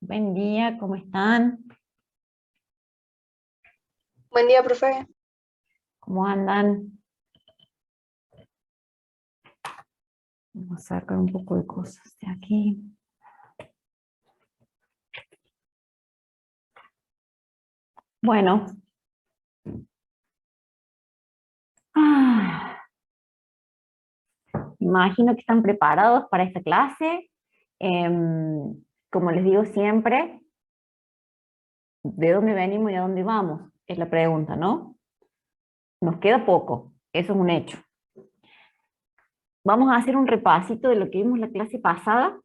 Buen día, ¿cómo están? Buen día, profe. ¿Cómo andan? Vamos a sacar un poco de cosas de aquí. Bueno. Ah, Imagino que están preparados para esta clase. Como les digo siempre, ¿de dónde venimos y a dónde vamos? Es la pregunta, ¿no? Nos queda poco, eso es un hecho. Vamos a hacer un repasito de lo que vimos la clase pasada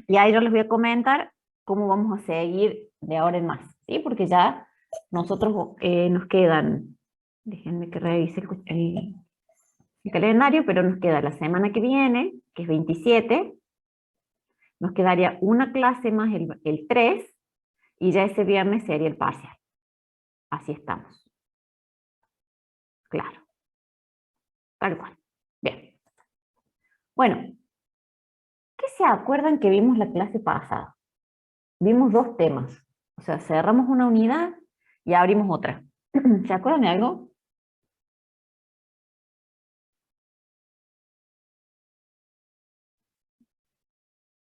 y ahí yo les voy a comentar cómo vamos a seguir de ahora en más, ¿sí? Porque ya nosotros nos quedan, déjenme que revise el calendario, pero nos queda la semana que viene, que es 27, nos quedaría una clase más el 3, y ya ese viernes sería el parcial. Así estamos. Claro, tal cual. Bien. Bueno, ¿qué se acuerdan que vimos la clase pasada? Vimos dos temas. O sea, cerramos una unidad y abrimos otra. ¿Se acuerdan de algo?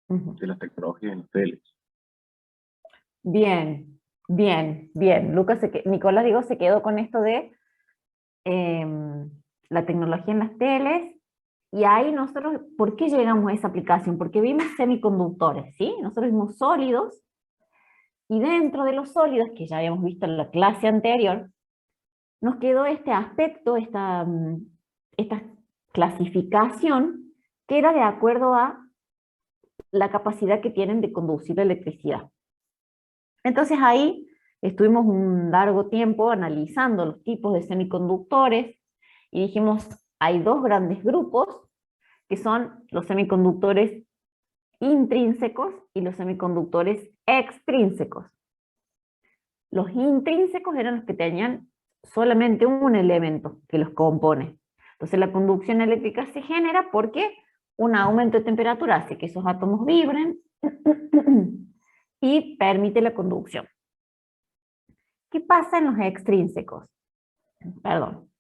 Ujú. De las tecnologías en los teles. Bien, bien, bien. Nicolás, digo, se quedó con esto de la tecnología en las teles, y ahí nosotros, ¿por qué llegamos a esa aplicación? Porque vimos semiconductores, ¿sí? Nosotros vimos sólidos, y dentro de los sólidos, que ya habíamos visto en la clase anterior, nos quedó este aspecto, esta clasificación, que era de acuerdo a la capacidad que tienen de conducir la electricidad. Entonces ahí estuvimos un largo tiempo analizando los tipos de semiconductores y dijimos, hay dos grandes grupos, que son los semiconductores intrínsecos y los semiconductores extrínsecos. Los intrínsecos eran los que tenían solamente un elemento que los compone. Entonces la conducción eléctrica se genera porque un aumento de temperatura hace que esos átomos vibren y permite la conducción. ¿Qué pasa en los extrínsecos? Perdón.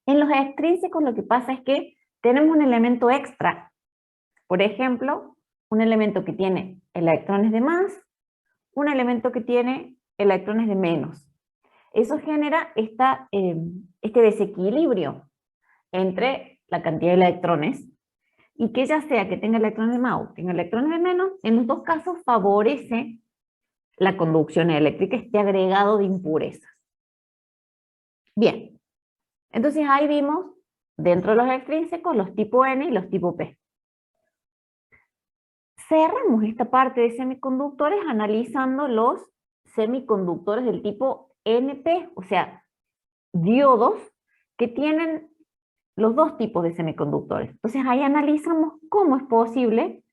En los extrínsecos lo que pasa es que tenemos un elemento extra. Por ejemplo, un elemento que tiene electrones de más, un elemento que tiene electrones de menos. Eso genera este desequilibrio entre la cantidad de electrones, y que ya sea que tenga electrones de más o tenga electrones de menos, en los dos casos favorece la conducción eléctrica, este agregado de impurezas. Bien, entonces ahí vimos dentro de los extrínsecos los tipo N y los tipo P. Cerramos esta parte de semiconductores analizando los semiconductores del tipo NP, o sea, diodos que tienen los dos tipos de semiconductores. Entonces ahí analizamos cómo es posible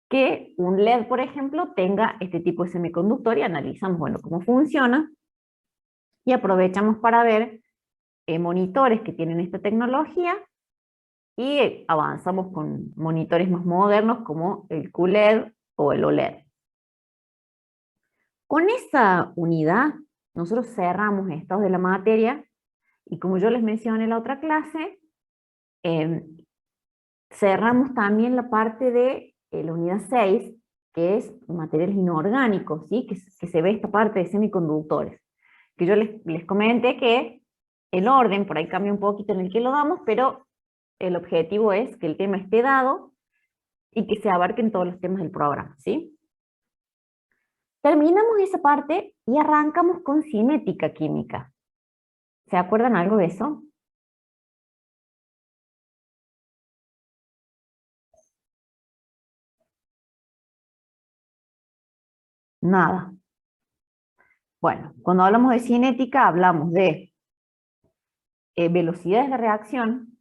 que un LED, por ejemplo, tenga este tipo de semiconductor, y analizamos, bueno, cómo funciona, y aprovechamos para ver monitores que tienen esta tecnología, y avanzamos con monitores más modernos como el QLED o el OLED. Con esa unidad, nosotros cerramos estados de la materia, y como yo les mencioné en la otra clase, cerramos también la parte de la unidad 6, que es materiales inorgánicos, ¿sí? Que se ve esta parte de semiconductores, que yo les comenté que el orden por ahí cambia un poquito en el que lo damos, pero el objetivo es que el tema esté dado y que se abarquen todos los temas del programa, ¿sí? Terminamos esa parte y arrancamos con cinética química. ¿Se acuerdan algo de eso? Nada. Bueno, cuando hablamos de cinética hablamos de velocidades de reacción,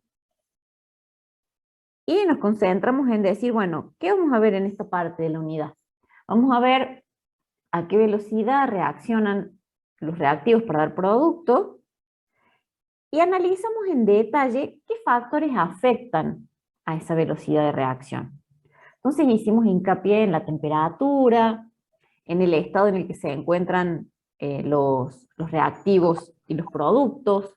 y nos concentramos en decir, bueno, ¿qué vamos a ver en esta parte de la unidad? Vamos a ver a qué velocidad reaccionan los reactivos para dar producto, y analizamos en detalle qué factores afectan a esa velocidad de reacción. Entonces hicimos hincapié en la temperatura, en el estado en el que se encuentran los reactivos y los productos.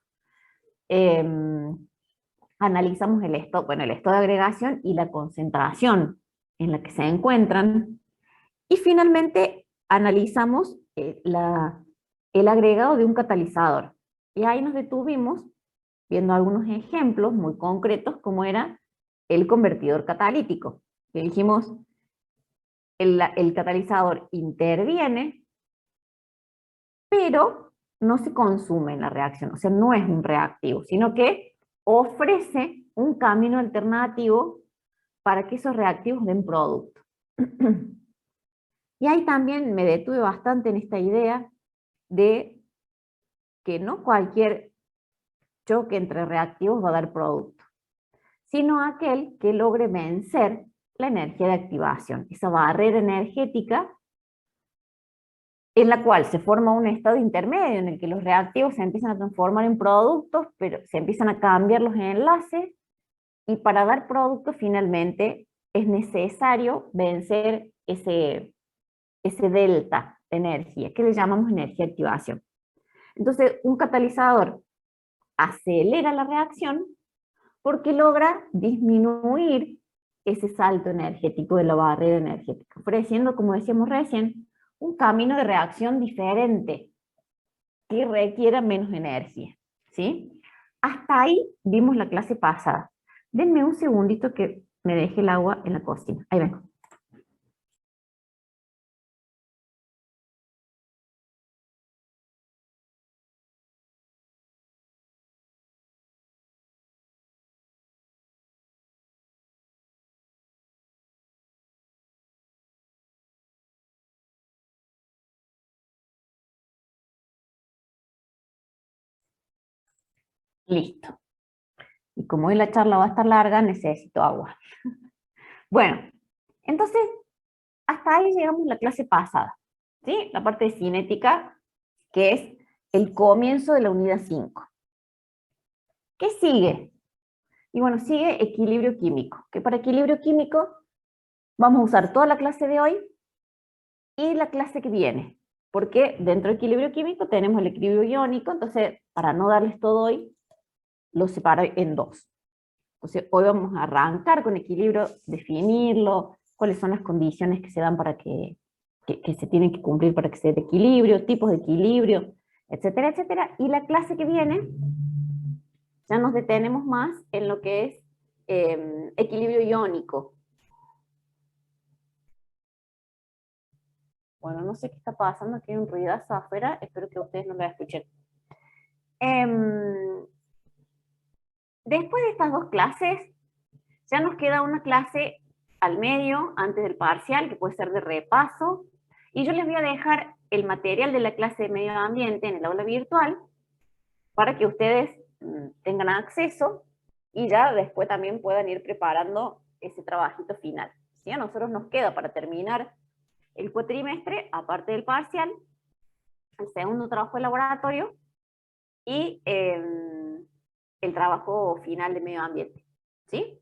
Analizamos el estado de agregación y la concentración en la que se encuentran. Y finalmente analizamos el agregado de un catalizador. Y ahí nos detuvimos viendo algunos ejemplos muy concretos, como era el convertidor catalítico. Que dijimos, el catalizador interviene, pero no se consume en la reacción, o sea, no es un reactivo, sino que ofrece un camino alternativo para que esos reactivos den producto. Y ahí también me detuve bastante en esta idea de que no cualquier choque entre reactivos va a dar producto, sino aquel que logre vencer la energía de activación, esa barrera energética en la cual se forma un estado intermedio en el que los reactivos se empiezan a transformar en productos, pero se empiezan a cambiar los enlaces, y para dar producto finalmente es necesario vencer ese delta de energía, que le llamamos energía de activación. Entonces, un catalizador acelera la reacción porque logra disminuir ese salto energético de la barrera energética, ofreciendo, como decíamos recién, un camino de reacción diferente que requiera menos energía, ¿sí? Hasta ahí vimos la clase pasada. Denme un segundito que me deje el agua en la cocina. Ahí vengo. Listo. Y como hoy la charla va a estar larga, necesito agua. Bueno, entonces, hasta ahí llegamos a la clase pasada, ¿sí? La parte de cinética, que es el comienzo de la unidad 5. ¿Qué sigue? Y bueno, sigue equilibrio químico, que para equilibrio químico vamos a usar toda la clase de hoy y la clase que viene, porque dentro del equilibrio químico tenemos el equilibrio iónico, entonces para no darles todo hoy, lo separo en dos. Entonces hoy vamos a arrancar con equilibrio, definirlo, cuáles son las condiciones que se dan para que se tienen que cumplir para que se dé equilibrio, tipos de equilibrio, etcétera, etcétera. Y la clase que viene ya nos detenemos más en lo que es equilibrio iónico. Bueno, no sé qué está pasando, aquí hay un ruidazo afuera, espero que ustedes no me escuchen. Después de estas dos clases, ya nos queda una clase al medio, antes del parcial, que puede ser de repaso, y yo les voy a dejar el material de la clase de medio ambiente en el aula virtual, para que ustedes tengan acceso, y ya después también puedan ir preparando ese trabajito final. ¿Sí? A nosotros nos queda para terminar el cuatrimestre, aparte del parcial, el segundo trabajo de laboratorio, y el trabajo final de medio ambiente. ¿Sí?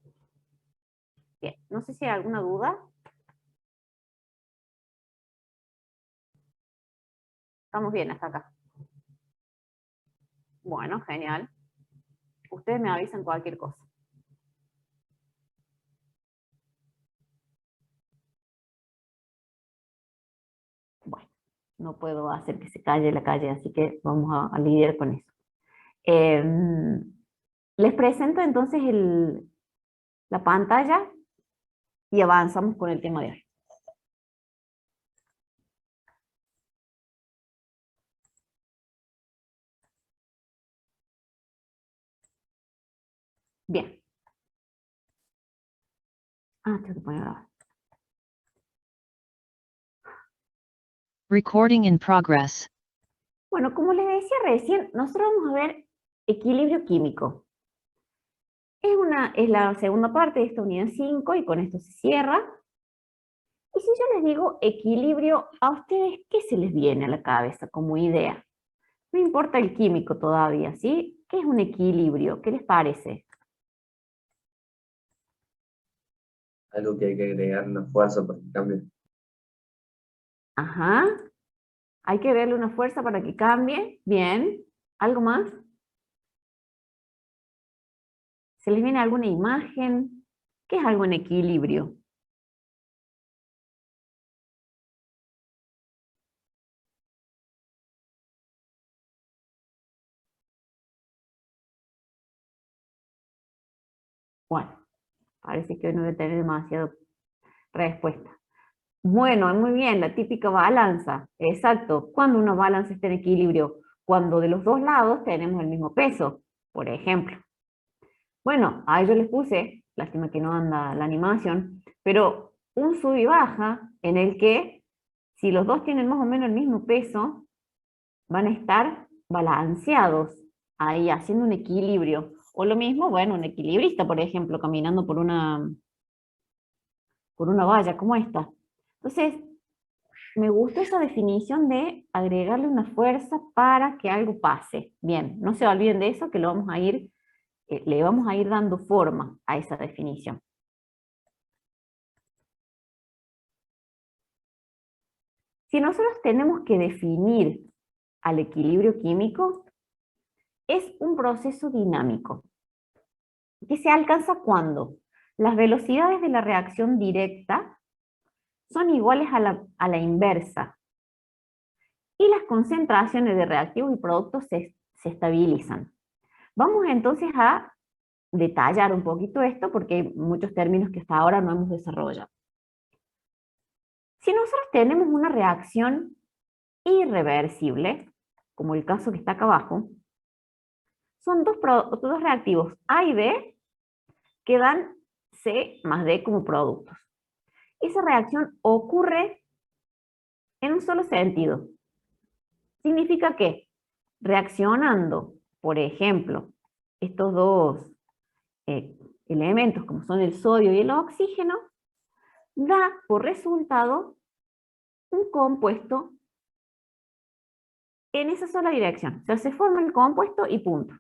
Bien, no sé si hay alguna duda. Estamos bien hasta acá. Bueno, genial. Ustedes me avisan cualquier cosa. Bueno, no puedo hacer que se calle la calle, así que vamos a lidiar con eso. Les presento entonces la pantalla y avanzamos con el tema de hoy. Bien. Tengo que poner ahora. Recording in progress. Bueno, como les decía recién, nosotros vamos a ver equilibrio químico. Es la segunda parte de esta unidad 5 y con esto se cierra. Y si yo les digo equilibrio, ¿a ustedes qué se les viene a la cabeza como idea? No importa el químico todavía, ¿sí? ¿Qué es un equilibrio? ¿Qué les parece? Algo que hay que agregar una fuerza para que cambie. Ajá. Hay que darle una fuerza para que cambie. Bien. ¿Algo más? ¿Se les viene alguna imagen? ¿Qué es algo en equilibrio? Bueno, parece que hoy no voy a tener demasiada respuesta. Bueno, muy bien, la típica balanza. Exacto. Cuando una balanza está en equilibrio, cuando de los dos lados tenemos el mismo peso, por ejemplo. Bueno, a ellos les puse, lástima que no anda la animación, pero un sub y baja en el que si los dos tienen más o menos el mismo peso, van a estar balanceados, ahí haciendo un equilibrio. O lo mismo, bueno, un equilibrista, por ejemplo, caminando por una valla como esta. Entonces, me gusta esa definición de agregarle una fuerza para que algo pase. Bien, no se olviden de eso, que lo vamos a ir, le vamos a ir dando forma a esa definición. Si nosotros tenemos que definir al equilibrio químico, es un proceso dinámico que se alcanza cuando las velocidades de la reacción directa son iguales a la inversa y las concentraciones de reactivos y productos se estabilizan. Vamos entonces a detallar un poquito esto porque hay muchos términos que hasta ahora no hemos desarrollado. Si nosotros tenemos una reacción irreversible, como el caso que está acá abajo, son dos reactivos A y B que dan C más D como productos. Esa reacción ocurre en un solo sentido. Significa que reaccionando, por ejemplo, estos dos elementos como son el sodio y el oxígeno, da por resultado un compuesto en esa sola dirección. O sea, se forma el compuesto y punto.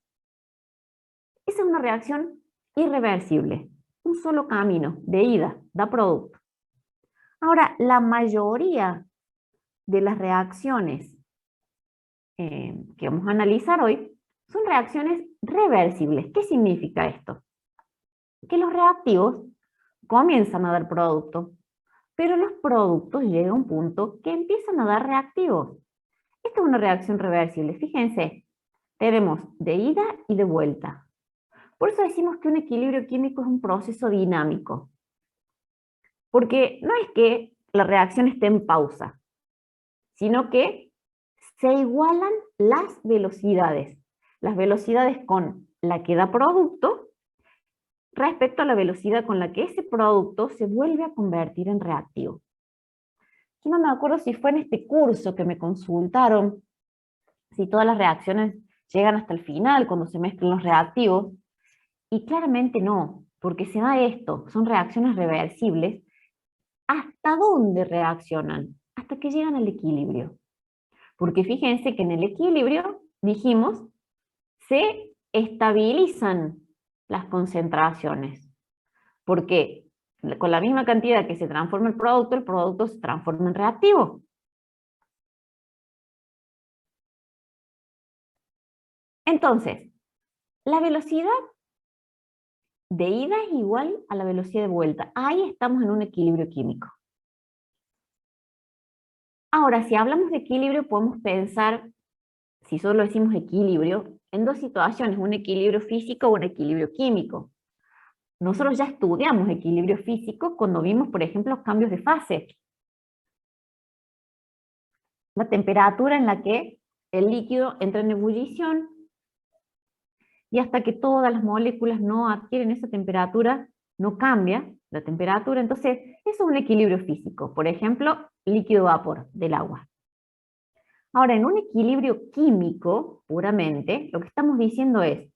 Esa es una reacción irreversible. Un solo camino de ida, da producto. Ahora, la mayoría de las reacciones que vamos a analizar hoy son reacciones reversibles. ¿Qué significa esto? Que los reactivos comienzan a dar producto, pero los productos llegan a un punto que empiezan a dar reactivos. Esta es una reacción reversible. Fíjense, tenemos de ida y de vuelta. Por eso decimos que un equilibrio químico es un proceso dinámico. Porque no es que la reacción esté en pausa, sino que se igualan las velocidades. Las velocidades con la que da producto respecto a la velocidad con la que ese producto se vuelve a convertir en reactivo. Yo no me acuerdo si fue en este curso que me consultaron si todas las reacciones llegan hasta el final cuando se mezclan los reactivos, y claramente no, porque se da esto, son reacciones reversibles. ¿Hasta dónde reaccionan? Hasta que llegan al equilibrio. Porque fíjense que en el equilibrio, dijimos, se estabilizan las concentraciones. Porque con la misma cantidad que se transforma el producto se transforma en reactivo. Entonces, la velocidad de ida es igual a la velocidad de vuelta. Ahí estamos en un equilibrio químico. Ahora, si hablamos de equilibrio, podemos pensar, si solo decimos equilibrio, en dos situaciones, un equilibrio físico o un equilibrio químico. Nosotros ya estudiamos equilibrio físico cuando vimos, por ejemplo, cambios de fase. La temperatura en la que el líquido entra en ebullición y hasta que todas las moléculas no adquieren esa temperatura, no cambia la temperatura. Entonces, eso es un equilibrio físico. Por ejemplo, líquido-vapor del agua. Ahora, en un equilibrio químico, puramente, lo que estamos diciendo es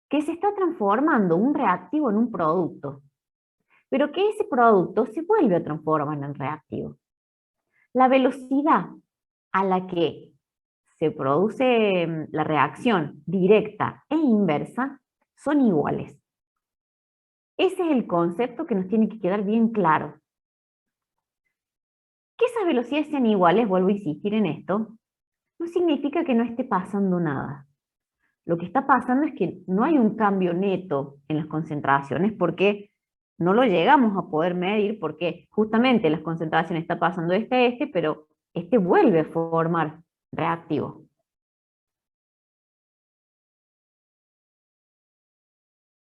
que se está transformando un reactivo en un producto, pero que ese producto se vuelve a transformar en reactivo. La velocidad a la que se produce la reacción directa e inversa son iguales. Ese es el concepto que nos tiene que quedar bien claro. Que esas velocidades sean iguales, vuelvo a insistir en esto, no significa que no esté pasando nada. Lo que está pasando es que no hay un cambio neto en las concentraciones porque no lo llegamos a poder medir porque justamente las concentraciones están pasando de este a este, pero este vuelve a formar reactivo.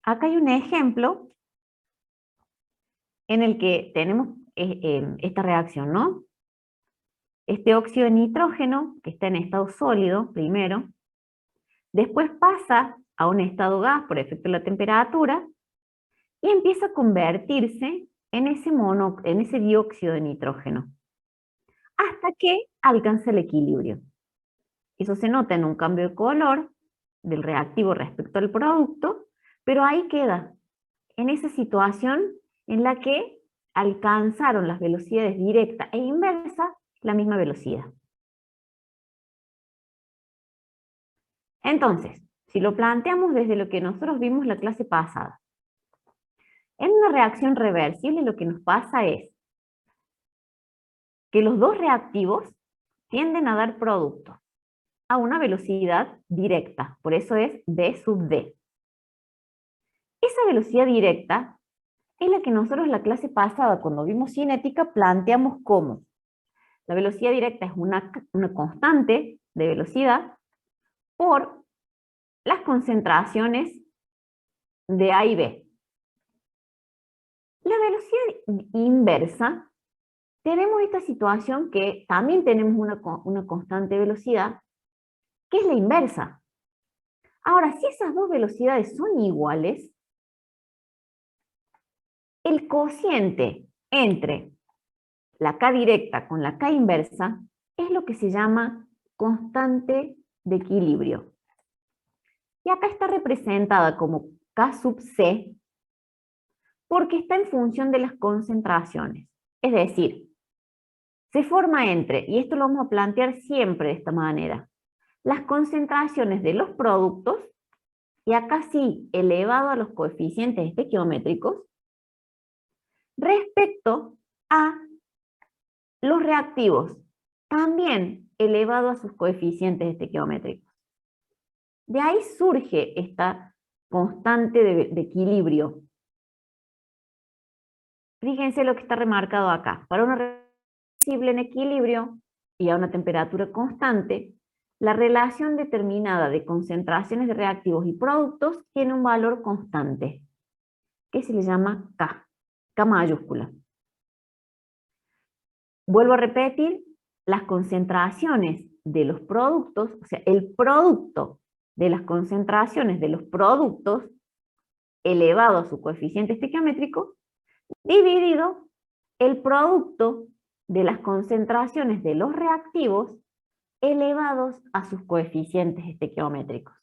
Acá hay un ejemplo en el que tenemos esta reacción, ¿no? Este óxido de nitrógeno, que está en estado sólido primero, después pasa a un estado gas por efecto de la temperatura y empieza a convertirse en ese dióxido de nitrógeno, hasta que alcanza el equilibrio. Eso se nota en un cambio de color del reactivo respecto al producto, pero ahí queda, en esa situación en la que alcanzaron las velocidades directa e inversa la misma velocidad. Entonces, si lo planteamos desde lo que nosotros vimos la clase pasada, en una reacción reversible lo que nos pasa es que los dos reactivos tienden a dar producto a una velocidad directa, por eso es v sub d. Esa velocidad directa es la que nosotros en la clase pasada, cuando vimos cinética, planteamos como la velocidad directa es una constante de velocidad por las concentraciones de A y B. La velocidad inversa, tenemos esta situación que también tenemos una constante velocidad, que es la inversa. Ahora, si esas dos velocidades son iguales, el cociente entre la K directa con la K inversa es lo que se llama constante de equilibrio. Y acá está representada como K sub C, porque está en función de las concentraciones. Es decir, se forma entre, y esto lo vamos a plantear siempre de esta manera, las concentraciones de los productos, y acá sí, elevado a los coeficientes estequiométricos, respecto a los reactivos, también elevado a sus coeficientes estequiométricos. De ahí surge esta constante de equilibrio. Fíjense lo que está remarcado acá. Para una reacción en equilibrio y a una temperatura constante, la relación determinada de concentraciones de reactivos y productos tiene un valor constante, que se le llama K, K mayúscula. Vuelvo a repetir, las concentraciones de los productos, o sea, el producto de las concentraciones de los productos elevado a su coeficiente estequiométrico, dividido el producto de las concentraciones de los reactivos elevados a sus coeficientes estequiométricos.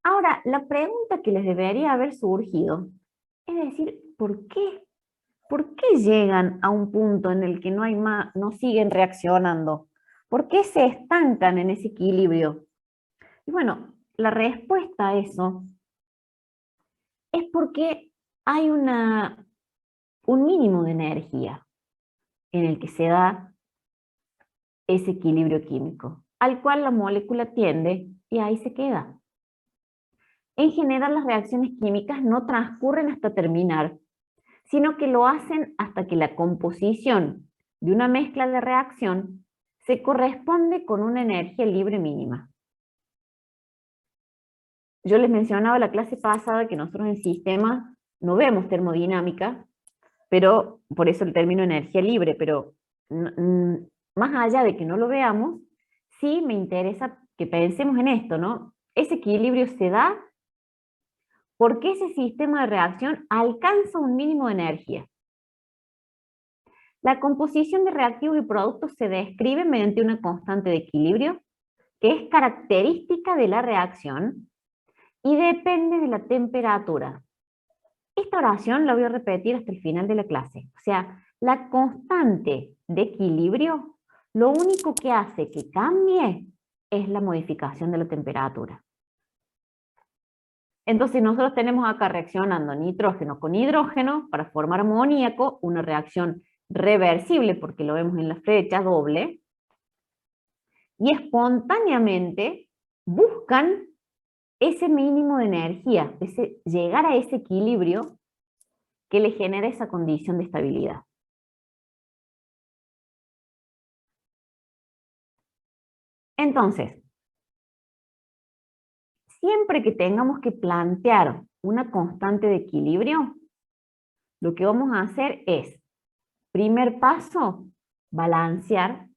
Ahora, la pregunta que les debería haber surgido es decir, ¿por qué? ¿Por qué llegan a un punto en el que no hay más, no siguen reaccionando? ¿Por qué se estancan en ese equilibrio? Y bueno, la respuesta a eso es porque hay un mínimo de energía en el que se da ese equilibrio químico, al cual la molécula tiende y ahí se queda. En general, las reacciones químicas no transcurren hasta terminar, sino que lo hacen hasta que la composición de una mezcla de reacción se corresponde con una energía libre mínima. Yo les mencionaba la clase pasada que nosotros en sistemas no vemos termodinámica, pero por eso el término energía libre, pero más allá de que no lo veamos, sí me interesa que pensemos en esto, ¿no? Ese equilibrio se da porque ese sistema de reacción alcanza un mínimo de energía. La composición de reactivos y productos se describe mediante una constante de equilibrio que es característica de la reacción y depende de la temperatura. Esta oración la voy a repetir hasta el final de la clase. O sea, la constante de equilibrio, lo único que hace que cambie es la modificación de la temperatura. Entonces nosotros tenemos acá reaccionando nitrógeno con hidrógeno para formar amoníaco, una reacción reversible porque lo vemos en la flecha doble, y espontáneamente buscan ese mínimo de energía, llegar a ese equilibrio que le genera esa condición de estabilidad. Entonces, siempre que tengamos que plantear una constante de equilibrio, lo que vamos a hacer es, primer paso, balancear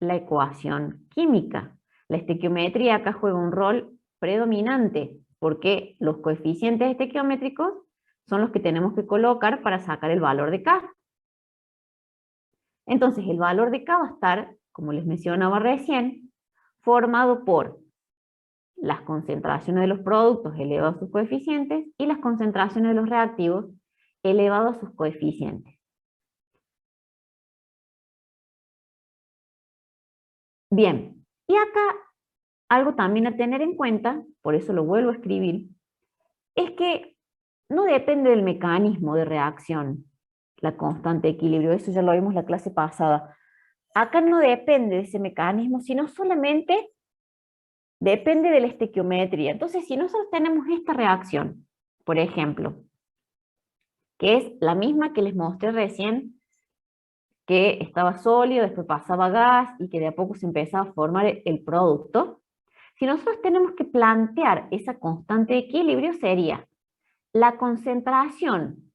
la ecuación química. La estequiometría acá juega un rol predominante, porque los coeficientes estequiométricos son los que tenemos que colocar para sacar el valor de K. Entonces, el valor de K va a estar, como les mencionaba recién, formado por las concentraciones de los productos elevados a sus coeficientes y las concentraciones de los reactivos elevados a sus coeficientes. Bien, y acá algo también a tener en cuenta, por eso lo vuelvo a escribir, es que no depende del mecanismo de reacción, la constante de equilibrio, eso ya lo vimos la clase pasada. Acá no depende de ese mecanismo, sino solamente depende de la estequiometría. Entonces, si nosotros tenemos esta reacción, por ejemplo, que es la misma que les mostré recién, que estaba sólido, después pasaba a gas y que de a poco se empezaba a formar el producto, si nosotros tenemos que plantear esa constante de equilibrio, sería la concentración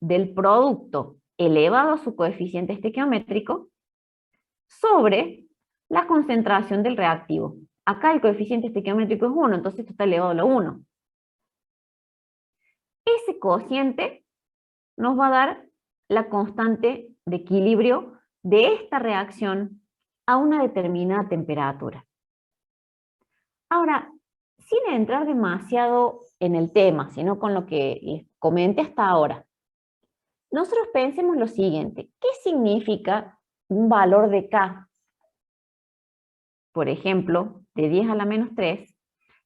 del producto elevado a su coeficiente estequiométrico sobre la concentración del reactivo. Acá el coeficiente estequiométrico es 1, entonces esto está elevado a la 1. Ese cociente nos va a dar la constante de equilibrio de esta reacción a una determinada temperatura. Ahora, sin entrar demasiado en el tema, sino con lo que les comenté hasta ahora, nosotros pensemos lo siguiente: ¿qué significa un valor de K? Por ejemplo, de 10 a la menos 3.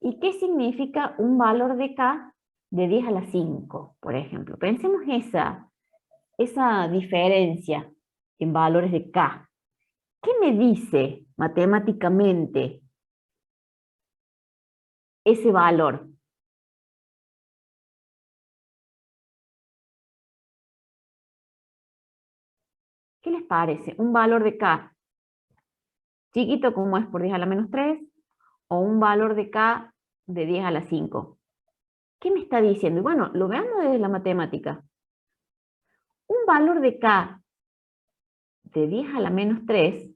¿Y qué significa un valor de K de 10 a la 5, por ejemplo? Pensemos esa diferencia en valores de K. ¿Qué me dice matemáticamente ese valor? ¿Qué les parece? ¿Un valor de K chiquito como es por 10 a la menos 3 o un valor de K de 10 a la 5? ¿Qué me está diciendo? Y bueno, lo veamos desde la matemática. Un valor de K de 10 a la menos 3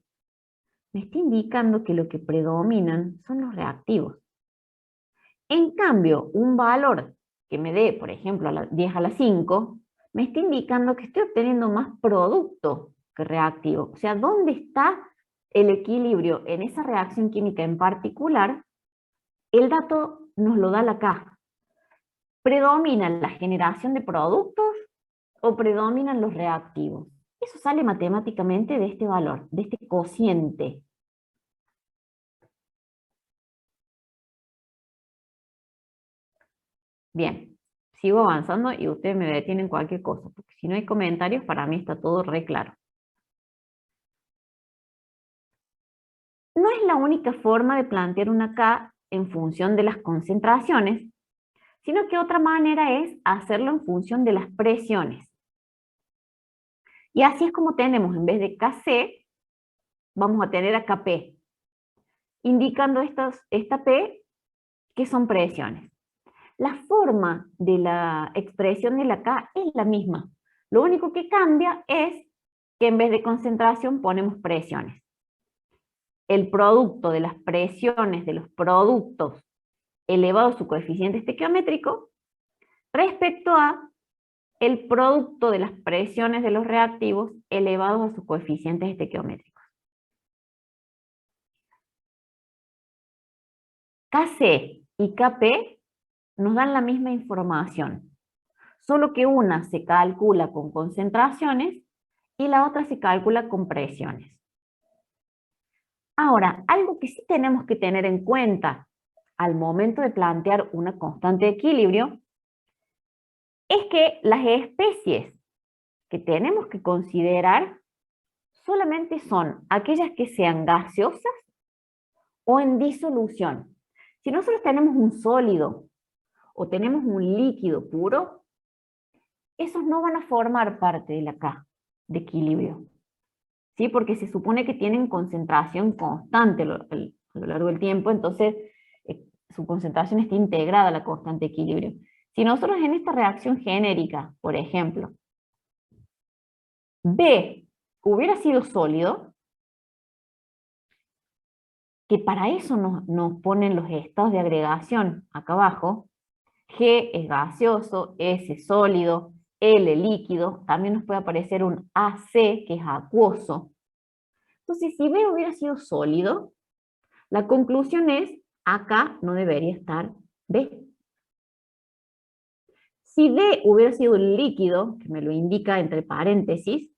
me está indicando que lo que predominan son los reactivos. En cambio, un valor que me dé, por ejemplo, a la 10 a la 5, me está indicando que estoy obteniendo más producto que reactivo. O sea, ¿dónde está el equilibrio en esa reacción química en particular? El dato nos lo da la K. ¿Predomina la generación de productos o predominan los reactivos? Eso sale matemáticamente de este valor, de este cociente. Bien, sigo avanzando y ustedes me detienen cualquier cosa, porque si no hay comentarios, para mí está todo re claro. No es la única forma de plantear una K en función de las concentraciones, sino que otra manera es hacerlo en función de las presiones. Y así es como tenemos, en vez de Kc, vamos a tener a Kp, indicando esta P que son presiones. La forma de la expresión de la K es la misma. Lo único que cambia es que en vez de concentración ponemos presiones. El producto de las presiones de los productos elevado a su coeficiente estequiométrico respecto a el producto de las presiones de los reactivos elevados a sus coeficientes estequiométricos. Kc y Kp nos dan la misma información, solo que una se calcula con concentraciones y la otra se calcula con presiones. Ahora, algo que sí tenemos que tener en cuenta al momento de plantear una constante de equilibrio es que las especies que tenemos que considerar solamente son aquellas que sean gaseosas o en disolución. Si nosotros tenemos un sólido o tenemos un líquido puro, esos no van a formar parte de la K de equilibrio, ¿sí? Porque se supone que tienen concentración constante a lo largo del tiempo, entonces su concentración está integrada a la constante de equilibrio. Si nosotros en esta reacción genérica, por ejemplo, B hubiera sido sólido, que para eso nos ponen los estados de agregación acá abajo, G es gaseoso, S es sólido, L líquido, también nos puede aparecer un AC que es acuoso. Entonces, si B hubiera sido sólido, la conclusión es, acá no debería estar B. Si D hubiera sido un líquido, que me lo indica entre paréntesis,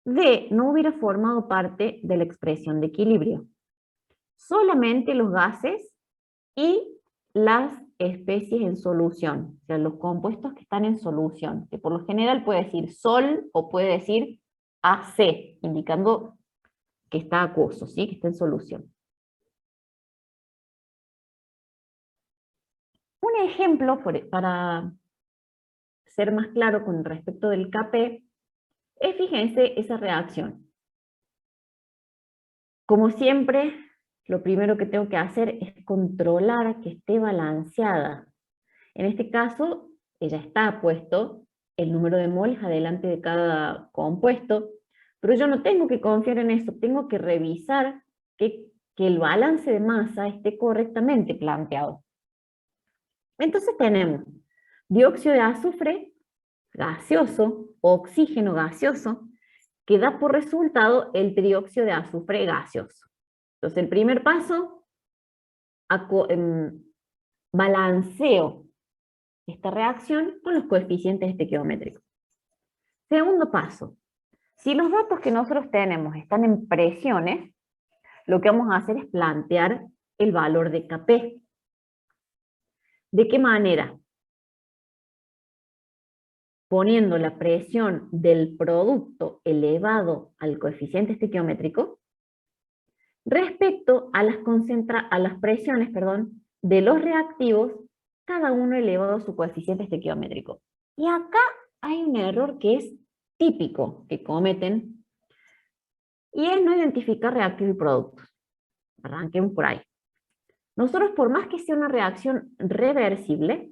D no hubiera formado parte de la expresión de equilibrio. Solamente los gases y las especies en solución, o sea, los compuestos que están en solución, que por lo general puede decir sol o puede decir AC, indicando que está acuoso, ¿sí? Que está en solución. Un ejemplo para ser más claro con respecto del Kp es, fíjense, esa reacción. Como siempre, lo primero que tengo que hacer es controlar que esté balanceada. En este caso, ya está puesto el número de moles adelante de cada compuesto, pero yo no tengo que confiar en eso, tengo que revisar que el balance de masa esté correctamente planteado. Entonces tenemos dióxido de azufre gaseoso, oxígeno gaseoso, que da por resultado el trióxido de azufre gaseoso. Entonces el primer paso, balanceo esta reacción con los coeficientes estequiométricos. Segundo paso, si los datos que nosotros tenemos están en presiones, lo que vamos a hacer es plantear el valor de Kp. ¿De qué manera? Poniendo la presión del producto elevado al coeficiente estequiométrico respecto a las presiones, de los reactivos, cada uno elevado a su coeficiente estequiométrico. Y acá hay un error que es típico que cometen, y es no identificar reactivos y productos. Arranquemos por ahí. Nosotros, por más que sea una reacción reversible,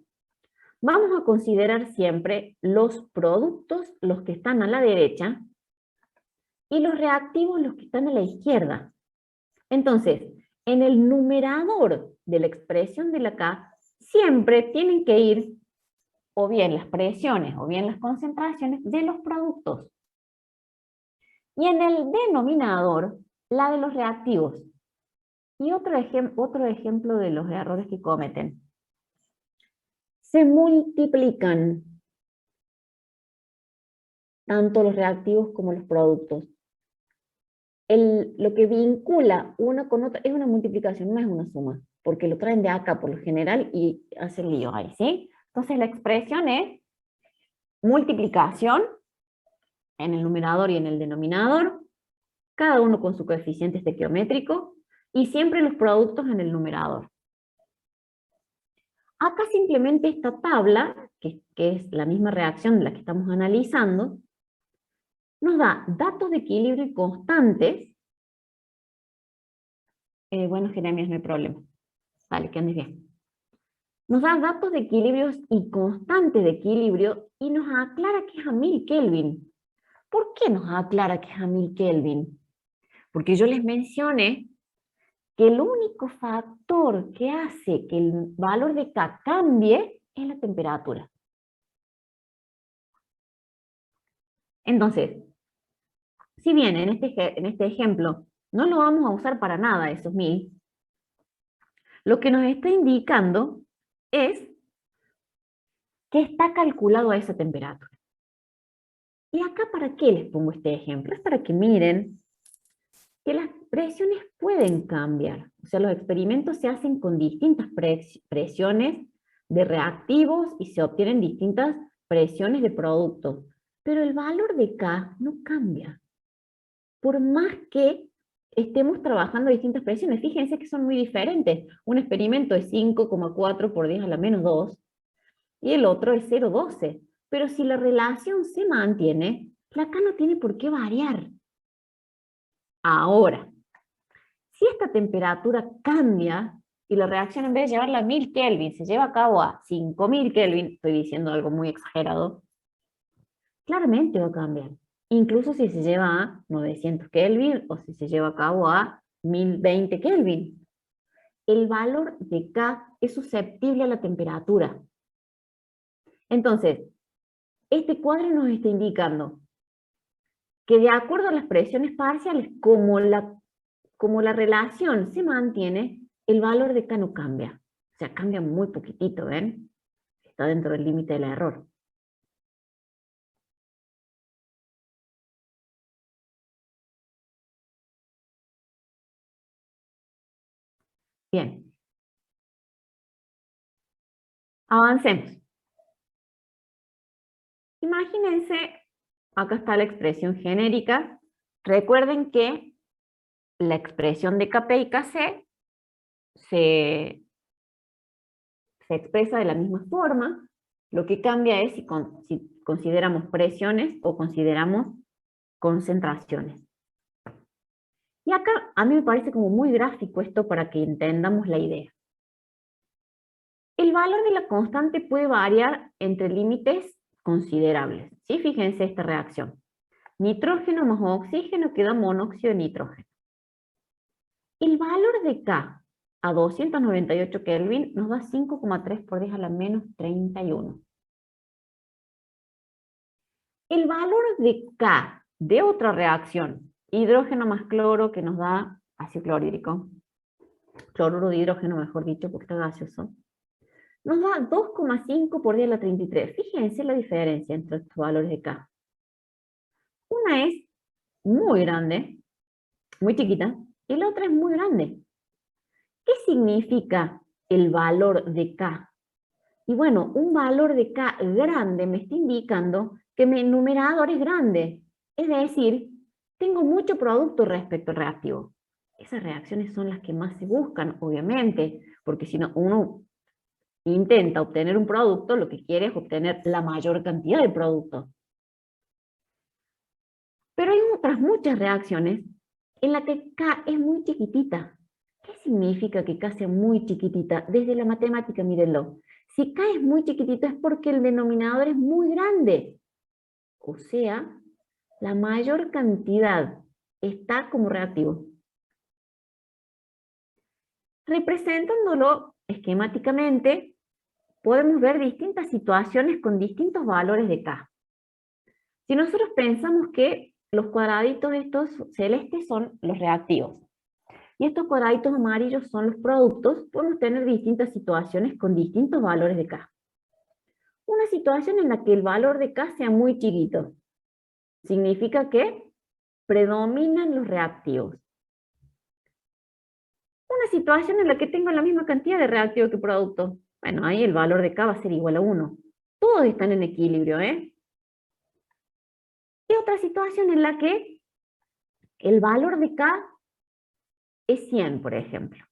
vamos a considerar siempre los productos, los que están a la derecha, y los reactivos, los que están a la izquierda. Entonces, en el numerador de la expresión de la K, siempre tienen que ir o bien las presiones o bien las concentraciones de los productos. Y en el denominador, la de los reactivos. Y otro ejemplo de los errores que cometen. Se multiplican tanto los reactivos como los productos. Lo que vincula una con otra es una multiplicación, no es una suma, porque lo traen de acá por lo general y hacen lío ahí, ¿sí? Entonces la expresión es multiplicación en el numerador y en el denominador, cada uno con su coeficiente estequiométrico, y siempre los productos en el numerador. Acá simplemente esta tabla, que es la misma reacción de la que estamos analizando, nos da datos de equilibrio y constantes. Bueno, Jeremías, no hay problema. Vale, que andes bien. Nos da datos de equilibrios y constantes de equilibrio y nos aclara que es a 1000 Kelvin. ¿Por qué nos aclara que es a 1000 Kelvin? Porque yo les mencioné que el único factor que hace que el valor de K cambie es la temperatura. Entonces, si bien en este ejemplo no lo vamos a usar para nada esos 1000, lo que nos está indicando es que está calculado a esa temperatura. ¿Y acá para qué les pongo este ejemplo? Es para que miren que las presiones pueden cambiar. O sea, los experimentos se hacen con distintas presiones de reactivos y se obtienen distintas presiones de productos. Pero el valor de K no cambia. Por más que estemos trabajando a distintas presiones, fíjense que son muy diferentes. Un experimento es 5,4 por 10 a la menos 2 y el otro es 0,12. Pero si la relación se mantiene, la K no tiene por qué variar. Ahora, si esta temperatura cambia y la reacción en vez de llevarla a 1000 Kelvin se lleva a cabo a 5000 Kelvin, estoy diciendo algo muy exagerado, claramente va a cambiar. Incluso si se lleva a 900 Kelvin o si se lleva a cabo a 1020 Kelvin. El valor de K es susceptible a la temperatura. Entonces, este cuadro nos está indicando que de acuerdo a las presiones parciales, como la relación se mantiene, el valor de K no cambia. O sea, cambia muy poquitito, ¿ven? Está dentro del límite del error. Bien. Avancemos. Imagínense, acá está la expresión genérica. Recuerden que la expresión de Kp y Kc se expresa de la misma forma. Lo que cambia es si consideramos presiones o consideramos concentraciones. Y acá a mí me parece como muy gráfico esto para que entendamos la idea. El valor de la constante puede variar entre límites considerables. ¿Sí? Fíjense esta reacción. Nitrógeno más oxígeno queda monóxido de nitrógeno. El valor de K a 298 Kelvin nos da 5,3 por 10 a la menos 31. El valor de K de otra reacción, hidrógeno más cloro, que nos da ácido clorhídrico, cloruro de hidrógeno mejor dicho, porque está gaseoso, nos da 2,5 por 10 a la 33. Fíjense la diferencia entre estos valores de K. Una es muy grande, muy chiquita, y la otra es muy grande. ¿Qué significa el valor de K? Y bueno, un valor de K grande me está indicando que mi numerador es grande. Es decir, tengo mucho producto respecto al reactivo. Esas reacciones son las que más se buscan, obviamente, porque si no, uno intenta obtener un producto, lo que quiere es obtener la mayor cantidad de producto. Pero hay otras muchas reacciones en las que K es muy chiquitita. ¿Qué significa que K sea muy chiquitita? Desde la matemática, mírenlo. Si K es muy chiquitito es porque el denominador es muy grande. O sea, la mayor cantidad está como reactivo. Representándolo esquemáticamente, podemos ver distintas situaciones con distintos valores de K. Si nosotros pensamos que los cuadraditos estos celestes son los reactivos, y estos cuadraditos amarillos son los productos, podemos tener distintas situaciones con distintos valores de K. Una situación en la que el valor de K sea muy chiquito, significa que predominan los reactivos. Una situación en la que tengo la misma cantidad de reactivos que productos, bueno, ahí el valor de K va a ser igual a 1. Todos están en equilibrio, ¿eh? Y otra situación en la que el valor de K es 100, por ejemplo.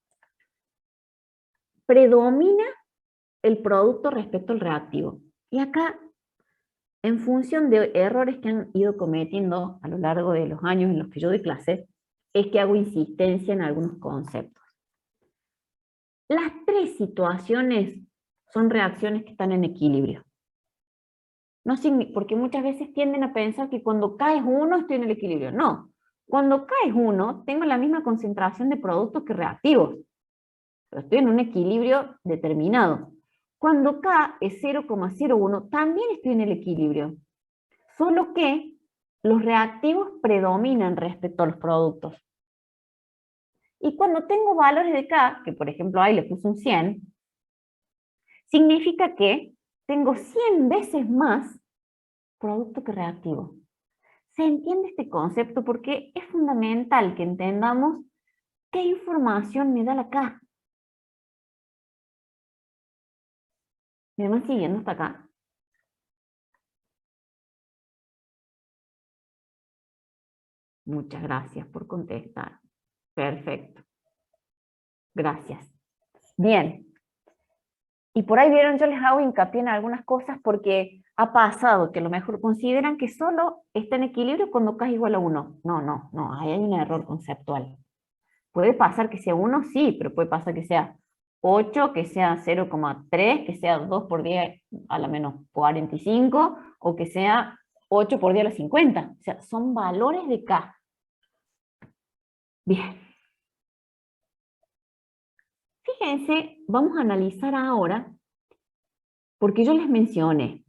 Predomina el producto respecto al reactivo. Y acá, en función de errores que han ido cometiendo a lo largo de los años en los que yo doy clases, es que hago insistencia en algunos conceptos. Las tres situaciones son reacciones que están en equilibrio. No, porque muchas veces tienden a pensar que cuando K es 1 estoy en el equilibrio. No, cuando K es 1 tengo la misma concentración de productos que reactivos. Pero estoy en un equilibrio determinado. Cuando K es 0,01 también estoy en el equilibrio. Solo que los reactivos predominan respecto a los productos. Y cuando tengo valores de K, que por ejemplo ahí le puse un 100, significa que tengo 100 veces más producto que reactivo. ¿Se entiende este concepto? Porque es fundamental que entendamos qué información me da la K. ¿Me van siguiendo hasta acá? Muchas gracias por contestar. Perfecto. Gracias. Bien. Y por ahí vieron, yo les hago hincapié en algunas cosas porque ha pasado que a lo mejor consideran que solo está en equilibrio cuando K es igual a 1. No, no, no, ahí hay un error conceptual. Puede pasar que sea 1, sí, pero puede pasar que sea 8, que sea 0,3, que sea 2 por 10 a la menos 45, o que sea 8 por 10 a la 50. O sea, son valores de K. Bien. Fíjense, vamos a analizar ahora, porque yo les mencioné,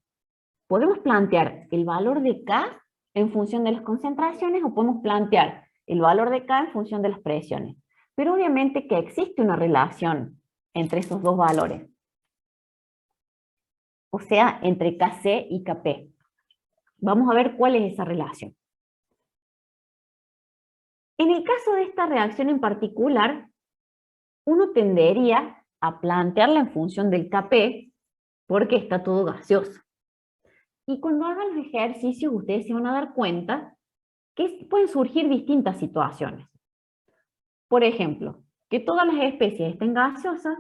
podemos plantear el valor de K en función de las concentraciones o podemos plantear el valor de K en función de las presiones. Pero obviamente que existe una relación entre esos dos valores. O sea, entre Kc y Kp. Vamos a ver cuál es esa relación. En el caso de esta reacción en particular, uno tendería a plantearla en función del Kp porque está todo gaseoso. Y cuando hagan los ejercicios, ustedes se van a dar cuenta que pueden surgir distintas situaciones. Por ejemplo, que todas las especies estén gaseosas,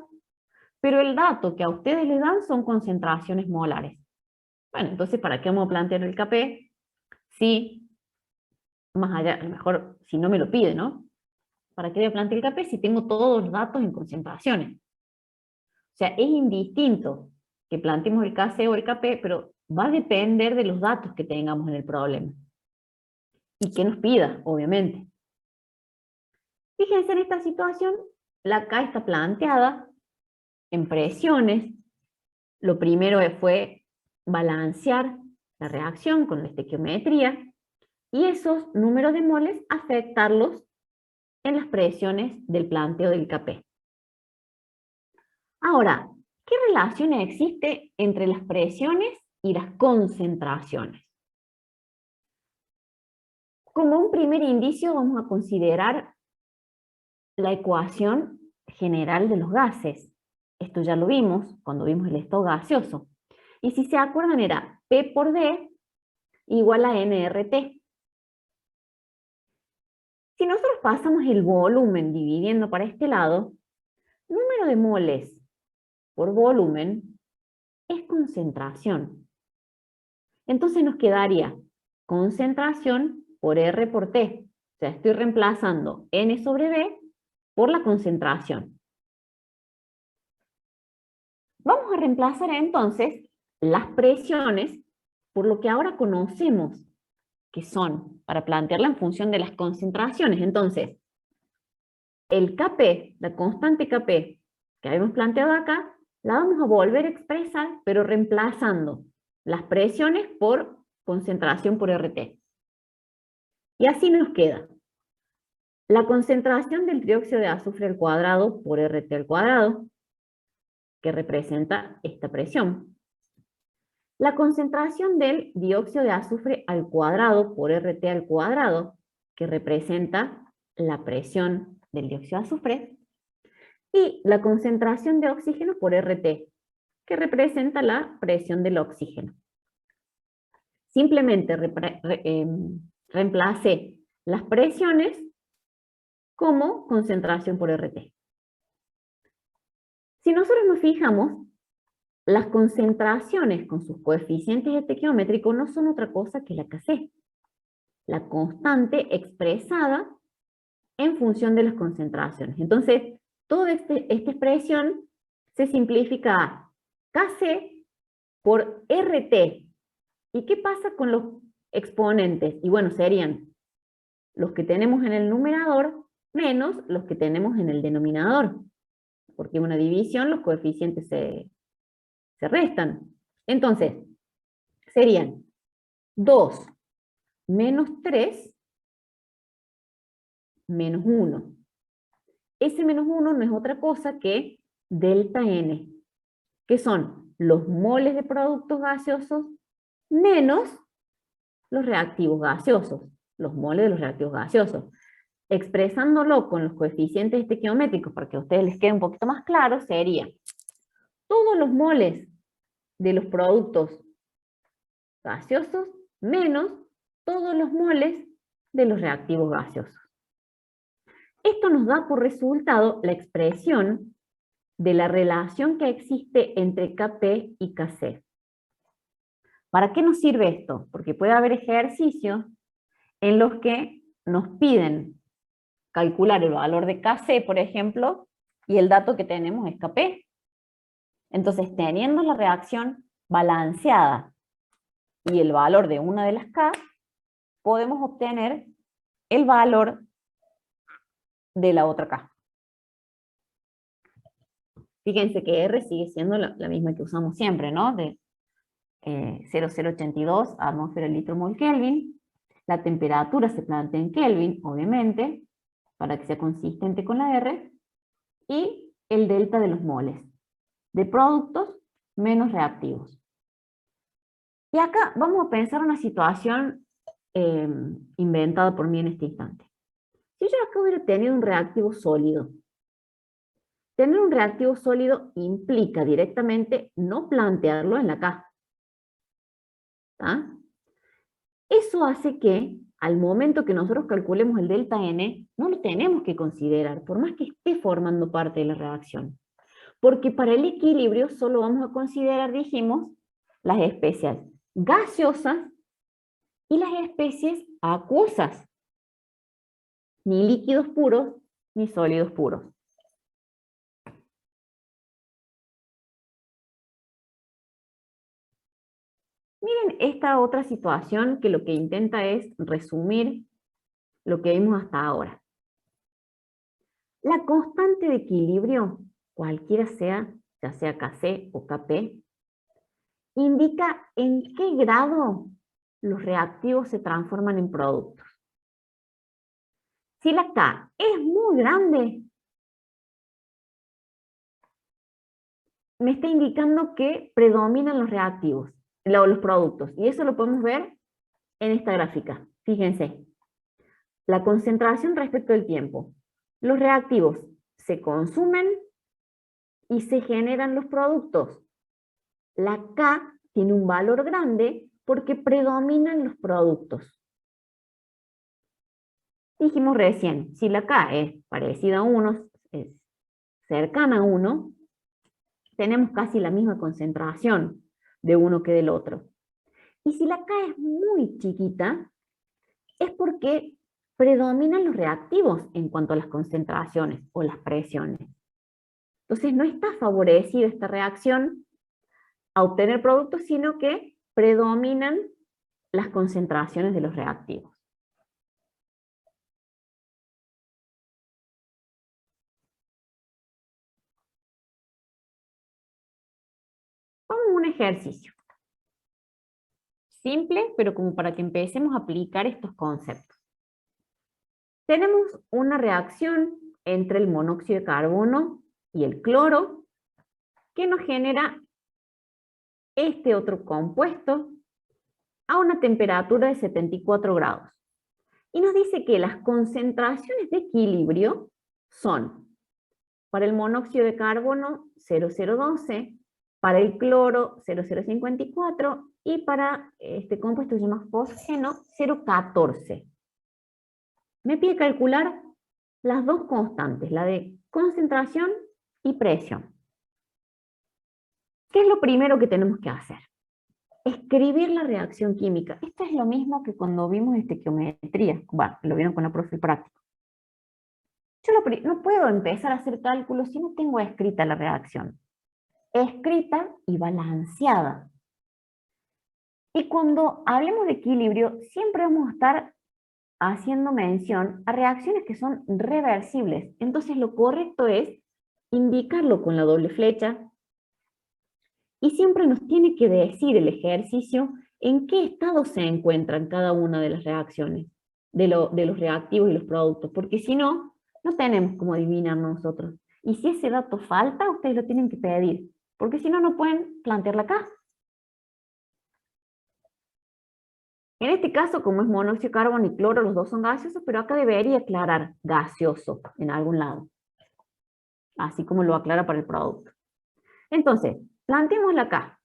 pero el dato que a ustedes les dan son concentraciones molares. Bueno, entonces, ¿para qué vamos a plantear el Kp? Si, más allá, a lo mejor, si no me lo pide, ¿no? ¿Para qué voy a plantear el Kp si tengo todos los datos en concentraciones? O sea, es indistinto que planteemos el Kc o el Kp, pero va a depender de los datos que tengamos en el problema. Y que nos pida, obviamente. Fíjense en esta situación, la K está planteada en presiones. Lo primero fue balancear la reacción con la estequiometría y esos números de moles afectarlos en las presiones del planteo del Kp. Ahora, ¿qué relación existe entre las presiones y las concentraciones? Como un primer indicio vamos a considerar la ecuación general de los gases. Esto ya lo vimos cuando vimos el estado gaseoso. Y si se acuerdan era P por D igual a nRT. Si nosotros pasamos el volumen dividiendo para este lado, número de moles por volumen es concentración. Entonces nos quedaría concentración por R por T. O sea, estoy reemplazando N sobre B por la concentración. Vamos a reemplazar entonces las presiones por lo que ahora conocemos que son, para plantearla en función de las concentraciones. Entonces, el Kp, la constante Kp que habíamos planteado acá, la vamos a volver a expresar, pero reemplazando las presiones por concentración por RT. Y así nos queda la concentración del trióxido de azufre al cuadrado por RT al cuadrado, que representa esta presión. La concentración del dióxido de azufre al cuadrado por RT al cuadrado, que representa la presión del dióxido de azufre, y la concentración de oxígeno por RT, que representa la presión del oxígeno. Simplemente reemplacé las presiones como concentración por RT. Si nosotros nos fijamos, las concentraciones con sus coeficientes estequiométricos no son otra cosa que la Kc, la constante expresada en función de las concentraciones. Entonces, toda esta expresión se simplifica a Kc por RT. ¿Y qué pasa con los exponentes? Y bueno, serían los que tenemos en el numerador menos los que tenemos en el denominador. Porque en una división los coeficientes se restan. Entonces, serían 2 menos 3 menos 1. Ese menos 1 no es otra cosa que delta N, que son los moles de productos gaseosos menos los reactivos gaseosos, los moles de los reactivos gaseosos. Expresándolo con los coeficientes estequiométricos para que a ustedes les quede un poquito más claro, sería todos los moles de los productos gaseosos menos todos los moles de los reactivos gaseosos. Esto nos da por resultado la expresión de la relación que existe entre Kp y Kc. ¿Para qué nos sirve esto? Porque puede haber ejercicios en los que nos piden calcular el valor de Kc, por ejemplo, y el dato que tenemos es Kp. Entonces, teniendo la reacción balanceada y el valor de una de las K, podemos obtener el valor de la otra K. Fíjense que R sigue siendo la misma que usamos siempre, ¿no? De 0,082 atmósfera litro mol Kelvin. La temperatura se plantea en Kelvin, obviamente, para que sea consistente con la R. Y el delta de los moles, de productos menos reactivos. Y acá vamos a pensar una situación inventada por mí en este instante. Si yo acá hubiera tenido un reactivo sólido, tener un reactivo sólido implica directamente no plantearlo en la K. ¿Ah? Eso hace que al momento que nosotros calculemos el delta N, no lo tenemos que considerar, por más que esté formando parte de la reacción. Porque para el equilibrio solo vamos a considerar, dijimos, las especies gaseosas y las especies acuosas. Ni líquidos puros, ni sólidos puros. Miren esta otra situación que lo que intenta es resumir lo que vimos hasta ahora. La constante de equilibrio, cualquiera sea, ya sea Kc o Kp, indica en qué grado los reactivos se transforman en productos. Si la K es muy grande, me está indicando que predominan los reactivos, los productos. Y eso lo podemos ver en esta gráfica. Fíjense, la concentración respecto del tiempo. Los reactivos se consumen y se generan los productos. La K tiene un valor grande porque predominan los productos. Dijimos recién, si la K es parecida a 1, es cercana a 1, tenemos casi la misma concentración de uno que del otro. Y si la K es muy chiquita, es porque predominan los reactivos en cuanto a las concentraciones o las presiones. Entonces no está favorecida esta reacción a obtener productos, sino que predominan las concentraciones de los reactivos. Vamos a un ejercicio. Simple, pero como para que empecemos a aplicar estos conceptos. Tenemos una reacción entre el monóxido de carbono y el cloro que nos genera este otro compuesto a una temperatura de 74 grados. Y nos dice que las concentraciones de equilibrio son, para el monóxido de carbono 0,012, para el cloro 0,054 y para este compuesto que se llama fosgeno 0,14. Me pide calcular las dos constantes, la de concentración y presión. ¿Qué es lo primero que tenemos que hacer? Escribir la reacción química. Esto es lo mismo que cuando vimos estequiometría. Bueno, lo vieron con la profe práctico. Yo no puedo empezar a hacer cálculos si no tengo escrita la reacción. Escrita y balanceada. Y cuando hablemos de equilibrio, siempre vamos a estar haciendo mención a reacciones que son reversibles. Entonces lo correcto es indicarlo con la doble flecha y siempre nos tiene que decir el ejercicio en qué estado se encuentran cada una de las reacciones, de los reactivos y los productos, porque si no, no tenemos cómo adivinar nosotros. Y si ese dato falta, ustedes lo tienen que pedir, porque si no, no pueden plantearla acá. En este caso, como es monóxido de carbono y cloro, los dos son gaseosos, pero acá debería aclarar gaseoso en algún lado, así como lo aclara para el producto. Entonces, planteémosla acá.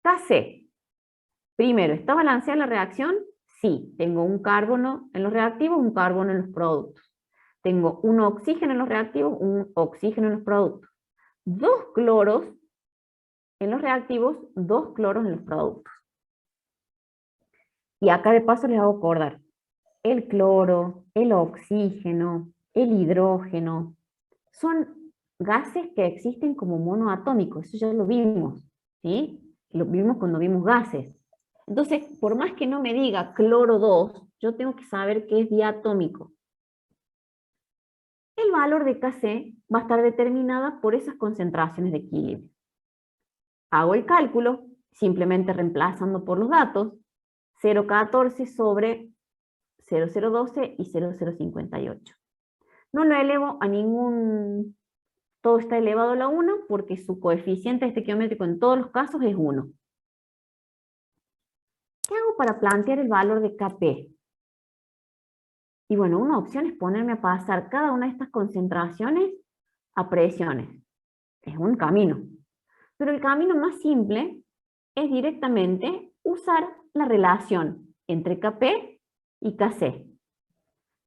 KC. Primero, ¿está balanceada la reacción? Sí, tengo un carbono en los reactivos, un carbono en los productos. Tengo un oxígeno en los reactivos, un oxígeno en los productos. 2 cloros en los reactivos, 2 cloros en los productos. Y acá de paso les hago acordar, el cloro, el oxígeno, el hidrógeno, son gases que existen como monoatómicos, eso ya lo vimos, ¿sí? Lo vimos cuando vimos gases. Entonces, por más que no me diga cloro 2, yo tengo que saber que es diatómico. El valor de Kc va a estar determinada por esas concentraciones de equilibrio. Hago el cálculo, simplemente reemplazando por los datos, 0,14 sobre 0,012 y 0,058. No lo elevo a ningún... Todo está elevado a la 1 porque su coeficiente estequiométrico en todos los casos es 1. ¿Qué hago para plantear el valor de Kp? Y bueno, una opción es ponerme a pasar cada una de estas concentraciones a presiones. Es un camino. Pero el camino más simple es directamente usar la relación entre Kp y Kc.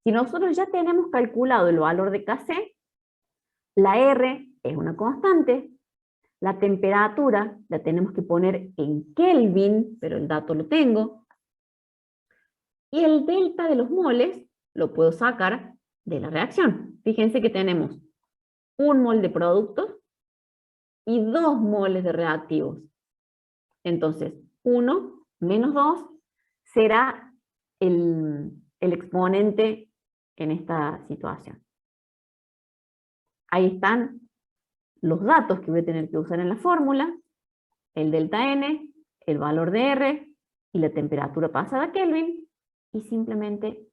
Si nosotros ya tenemos calculado el valor de Kc, la R es una constante, la temperatura la tenemos que poner en Kelvin, pero el dato lo tengo, y el delta de los moles lo puedo sacar de la reacción. Fíjense que tenemos 1 mol de productos y 2 moles de reactivos. Entonces, 1 menos 2 será el exponente en esta situación. Ahí están los datos que voy a tener que usar en la fórmula, el delta N, el valor de R y la temperatura pasada a Kelvin, y simplemente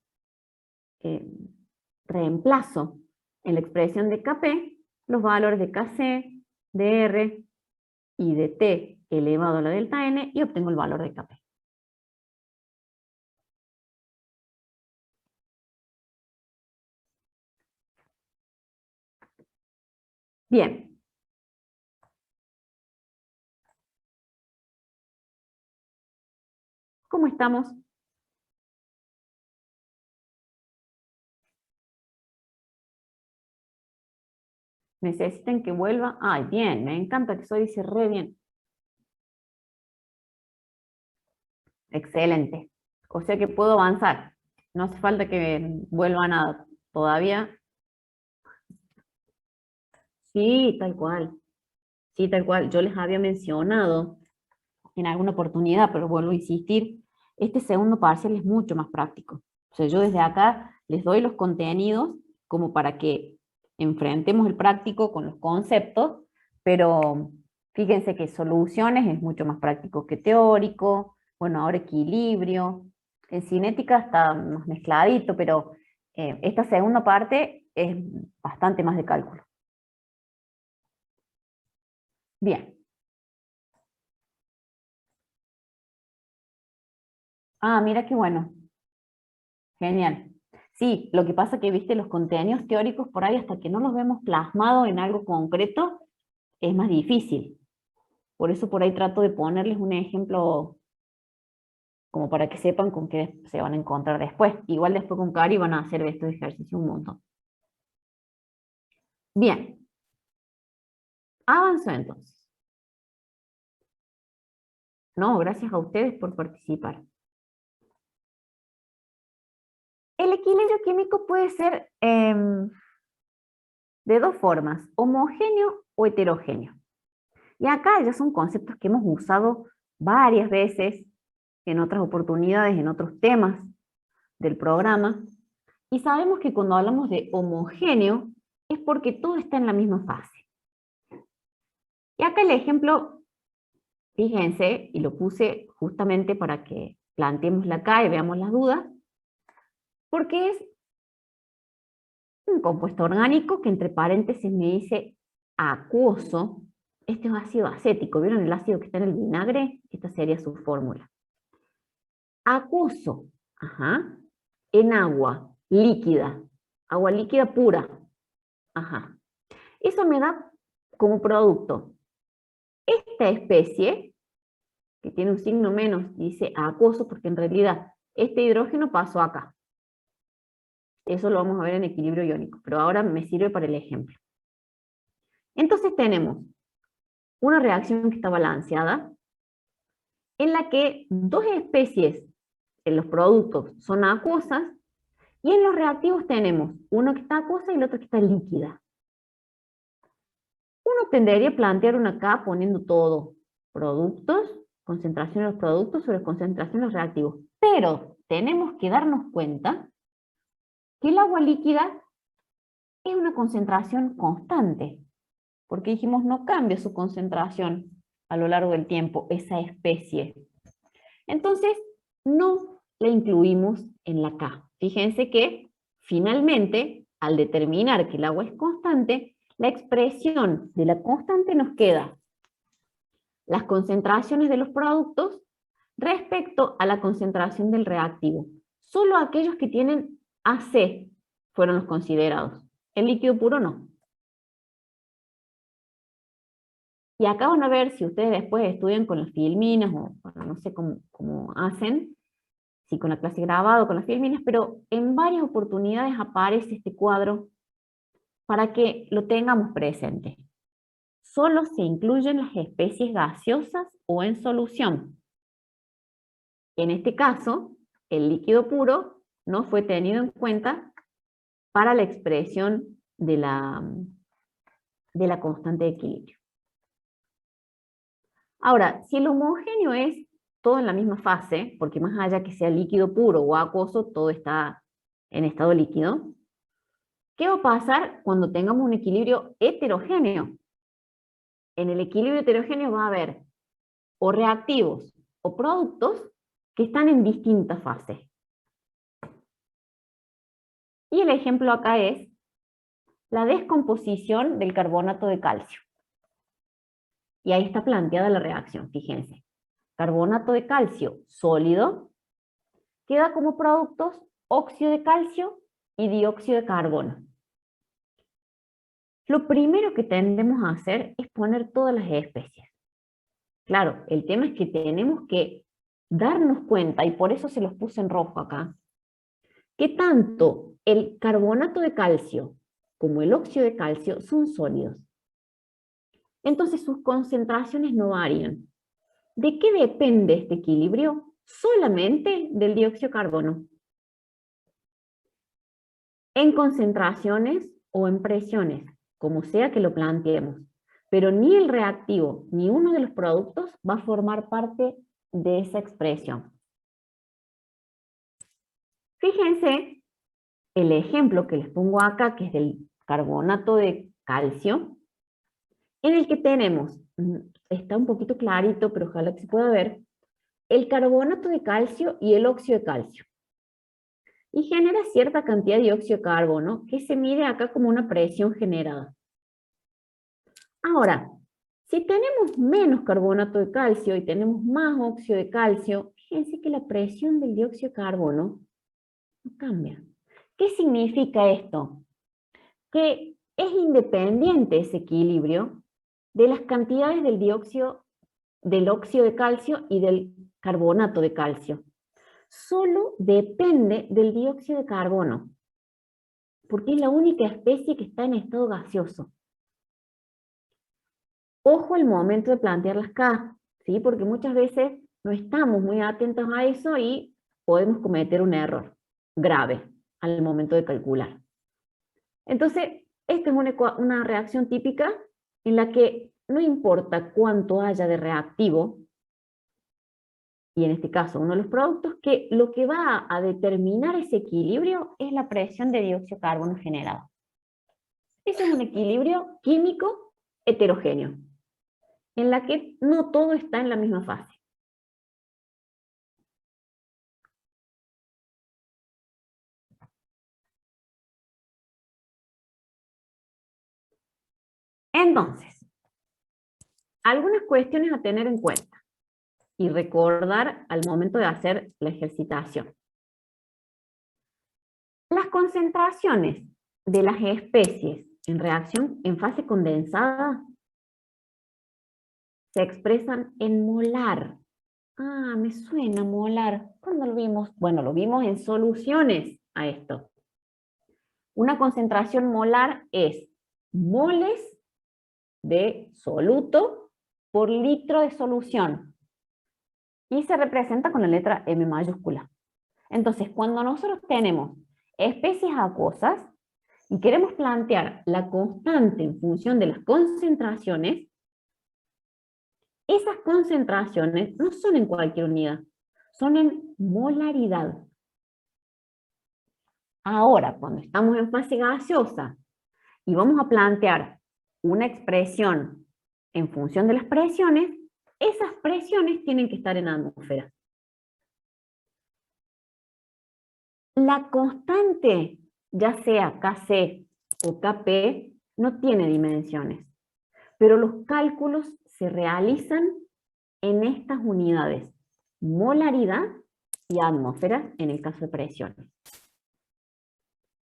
reemplazo en la expresión de Kp los valores de Kc, de R y de T elevado a la delta N y obtengo el valor de Kp. Bien. ¿Cómo estamos? ¿Necesitan que vuelva? Ay, bien, me encanta que soy dice re bien. Excelente. O sea que puedo avanzar. No hace falta que vuelva nada. Todavía. Sí, tal cual. Sí, tal cual. Yo les había mencionado en alguna oportunidad, pero vuelvo a insistir, este segundo parcial es mucho más práctico. O sea, yo desde acá les doy los contenidos como para que enfrentemos el práctico con los conceptos, pero fíjense que soluciones es mucho más práctico que teórico, bueno, ahora equilibrio, en cinética está más mezcladito, pero esta segunda parte es bastante más de cálculo. Bien. Ah, mira qué bueno. Genial. Sí, lo que pasa que, viste, los contenidos teóricos por ahí, hasta que no los vemos plasmados en algo concreto, es más difícil. Por eso por ahí trato de ponerles un ejemplo como para que sepan con qué se van a encontrar después. Igual después con Cari van a hacer estos ejercicios un montón. Bien. Avanzo entonces. No, gracias a ustedes por participar. El equilibrio químico puede ser de dos formas, homogéneo o heterogéneo. Y acá ya son conceptos que hemos usado varias veces en otras oportunidades, en otros temas del programa, y sabemos que cuando hablamos de homogéneo es porque todo está en la misma fase. Y acá el ejemplo, fíjense, y lo puse justamente para que planteemos acá y veamos las dudas, porque es un compuesto orgánico que entre paréntesis me dice acuoso. Este es ácido acético, ¿vieron el ácido que está en el vinagre? Esta sería su fórmula. acuoso, ajá, en agua líquida pura, ajá. Eso me da como producto esta especie, que tiene un signo menos, dice acuoso, porque en realidad este hidrógeno pasó acá. Eso lo vamos a ver en equilibrio iónico, pero ahora me sirve para el ejemplo. Entonces tenemos una reacción que está balanceada, en la que dos especies en los productos son acuosas, y en los reactivos tenemos uno que está acuosa y el otro que está líquida. Uno tendería a plantear una acá poniendo todo, productos, concentración de los productos sobre concentración de los reactivos. Pero tenemos que darnos cuenta que el agua líquida es una concentración constante, porque dijimos no cambia su concentración a lo largo del tiempo, esa especie. Entonces, no la incluimos en la K. Fíjense que, finalmente, al determinar que el agua es constante, la expresión de la constante nos queda las concentraciones de los productos respecto a la concentración del reactivo. Solo aquellos que tienen AC fueron los considerados. El líquido puro no. Y acá van a ver, si ustedes después estudian con las filminas, o bueno, no sé cómo hacen, si con la clase grabada o con las filminas, pero en varias oportunidades aparece este cuadro para que lo tengamos presente. Solo se incluyen las especies gaseosas o en solución. En este caso, el líquido puro no fue tenido en cuenta para la expresión de la constante de equilibrio. Ahora, si el homogéneo es todo en la misma fase, porque más allá que sea líquido puro o acuoso, todo está en estado líquido, ¿qué va a pasar cuando tengamos un equilibrio heterogéneo? En el equilibrio heterogéneo va a haber o reactivos o productos que están en distintas fases. Y el ejemplo acá es la descomposición del carbonato de calcio. Y ahí está planteada la reacción, fíjense. Carbonato de calcio sólido queda como productos óxido de calcio y dióxido de carbono. Lo primero que tendemos a hacer es poner todas las especies. Claro, el tema es que tenemos que darnos cuenta, y por eso se los puse en rojo acá, que tanto el carbonato de calcio como el óxido de calcio son sólidos. Entonces sus concentraciones no varían. ¿De qué depende este equilibrio? Solamente del dióxido de carbono. En concentraciones o en presiones, como sea que lo planteemos. Pero ni el reactivo ni uno de los productos va a formar parte de esa expresión. Fíjense el ejemplo que les pongo acá, que es del carbonato de calcio, en el que tenemos, está un poquito clarito, pero ojalá que se pueda ver, el carbonato de calcio y el óxido de calcio. Y genera cierta cantidad de dióxido de carbono que se mide acá como una presión generada. Ahora, si tenemos menos carbonato de calcio y tenemos más óxido de calcio, fíjense que la presión del dióxido de carbono no cambia. ¿Qué significa esto? Que es independiente ese equilibrio de las cantidades del óxido de calcio y del carbonato de calcio. Solo depende del dióxido de carbono, porque es la única especie que está en estado gaseoso. Ojo al momento de plantear las K, ¿sí? Porque muchas veces no estamos muy atentos a eso y podemos cometer un error grave al momento de calcular. Entonces, esta es una reacción típica en la que no importa cuánto haya de reactivo, y en este caso uno de los productos, que lo que va a determinar ese equilibrio es la presión de dióxido de carbono generado. Ese es un equilibrio químico heterogéneo, en la que no todo está en la misma fase. Entonces, algunas cuestiones a tener en cuenta. y recordar al momento de hacer la ejercitación. Las concentraciones de las especies en reacción en fase condensada se expresan en molar. Ah, me suena molar. ¿Cuándo lo vimos? Bueno, lo vimos en soluciones a esto. Una concentración molar es moles de soluto por litro de solución. Y se representa con la letra M mayúscula. Entonces, cuando nosotros tenemos especies acuosas y queremos plantear la constante en función de las concentraciones, esas concentraciones no son en cualquier unidad, son en molaridad. Ahora, cuando estamos en fase gaseosa y vamos a plantear una expresión en función de las presiones, esas presiones tienen que estar en atmósfera. La constante, ya sea Kc o Kp, no tiene dimensiones, pero los cálculos se realizan en estas unidades, molaridad y atmósfera en el caso de presiones.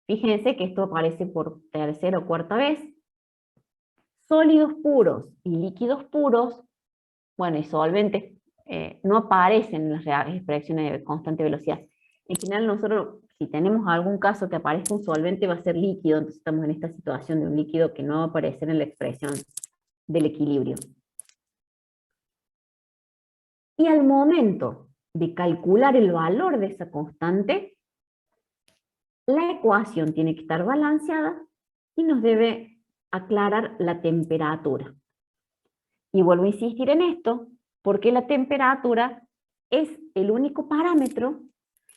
Fíjense que esto aparece por tercera o cuarta vez. Sólidos puros y líquidos puros, bueno, y solventes, no aparecen en las expresiones de constante velocidad. En general nosotros, si tenemos algún caso que aparezca un solvente, va a ser líquido, entonces estamos en esta situación de un líquido que no va a aparecer en la expresión del equilibrio. Y al momento de calcular el valor de esa constante, la ecuación tiene que estar balanceada y nos debe aclarar la temperatura. Y vuelvo a insistir en esto, porque la temperatura es el único parámetro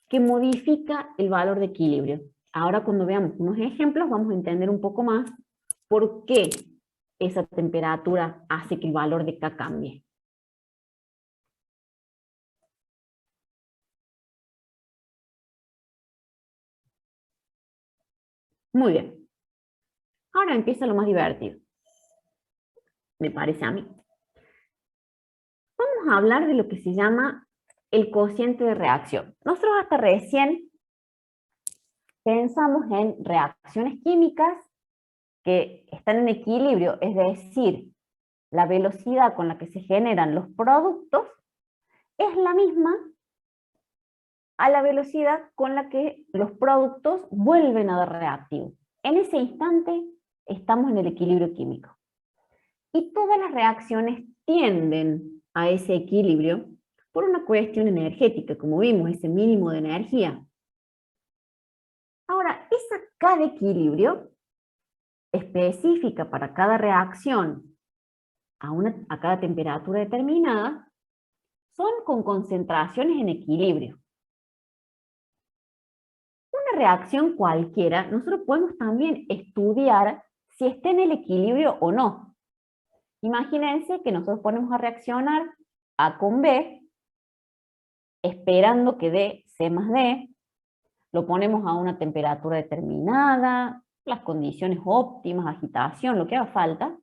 que modifica el valor de equilibrio. Ahora cuando veamos unos ejemplos vamos a entender un poco más por qué esa temperatura hace que el valor de K cambie. Muy bien. Ahora empieza lo más divertido. Me parece a mí. Vamos a hablar de lo que se llama el cociente de reacción. Nosotros hasta recién pensamos en reacciones químicas que están en equilibrio, es decir, la velocidad con la que se generan los productos es la misma a la velocidad con la que los productos vuelven a dar reactivo. En ese instante estamos en el equilibrio químico. Y todas las reacciones tienden a ese equilibrio por una cuestión energética, como vimos, ese mínimo de energía. Ahora, esa K de equilibrio específica para cada reacción a cada temperatura determinada son con concentraciones en equilibrio. Una reacción cualquiera, nosotros podemos también estudiar si está en el equilibrio o no. Imagínense que nosotros ponemos a reaccionar A con B, esperando que dé C más D, lo ponemos a una temperatura determinada, las condiciones óptimas, agitación, lo que haga falta.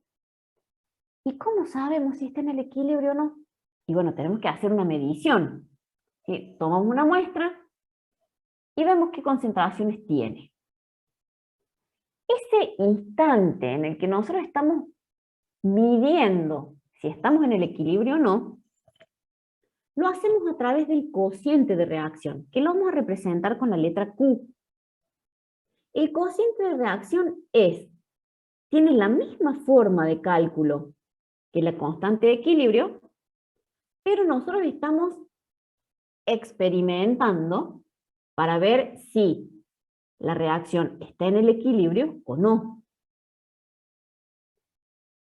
¿Y cómo sabemos si está en el equilibrio o no? Y bueno, tenemos que hacer una medición. ¿Sí? Tomamos una muestra y vemos qué concentraciones tiene. Ese instante en el que nosotros estamos midiendo si estamos en el equilibrio o no, lo hacemos a través del cociente de reacción, que lo vamos a representar con la letra Q. El cociente de reacción tiene la misma forma de cálculo que la constante de equilibrio, pero nosotros estamos experimentando para ver si la reacción está en el equilibrio o no.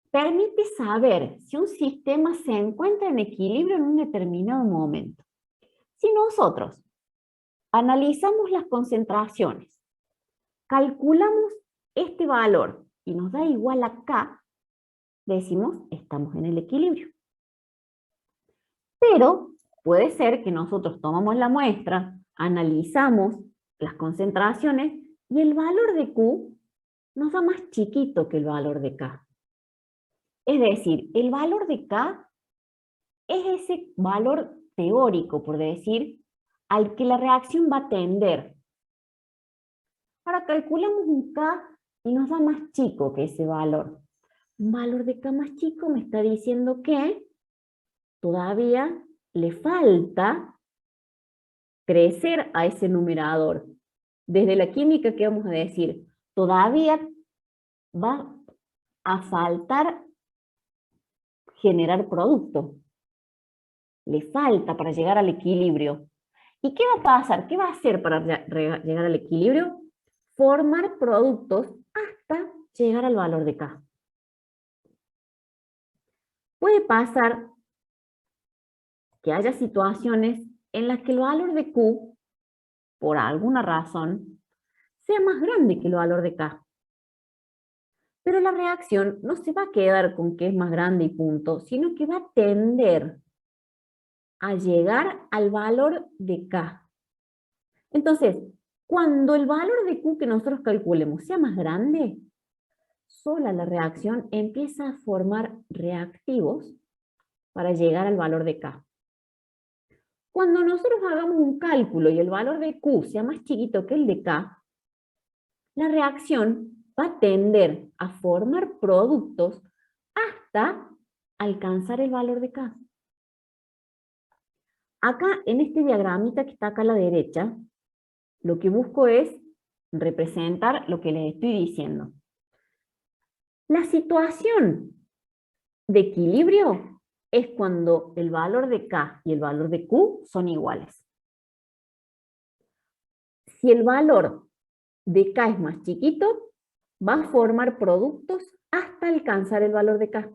Permite saber si un sistema se encuentra en equilibrio en un determinado momento. Si nosotros analizamos las concentraciones, calculamos este valor y nos da igual a K, decimos estamos en el equilibrio. Pero puede ser que nosotros tomamos la muestra, analizamos las concentraciones y el valor de Q nos da más chiquito que el valor de K. Es decir, el valor de K es ese valor teórico, por decir, al que la reacción va a tender. Ahora calculamos un K y nos da más chico que ese valor. Un valor de K más chico me está diciendo que todavía le falta crecer a ese numerador. Desde la química, ¿qué vamos a decir? Todavía va a faltar generar producto. Le falta para llegar al equilibrio. ¿Y qué va a pasar? ¿Qué va a hacer para llegar al equilibrio? Formar productos hasta llegar al valor de K. Puede pasar que haya situaciones en las que el valor de Q, por alguna razón, sea más grande que el valor de K. Pero la reacción no se va a quedar con que es más grande y punto, sino que va a tender a llegar al valor de K. Entonces, cuando el valor de Q que nosotros calculemos sea más grande, sola la reacción empieza a formar reactivos para llegar al valor de K. Cuando nosotros hagamos un cálculo y el valor de Q sea más chiquito que el de K, la reacción va a tender a formar productos hasta alcanzar el valor de K. Acá, en este diagramita que está acá a la derecha, lo que busco es representar lo que les estoy diciendo. La situación de equilibrio es cuando el valor de K y el valor de Q son iguales. Si el valor de K es más chiquito, va a formar productos hasta alcanzar el valor de K.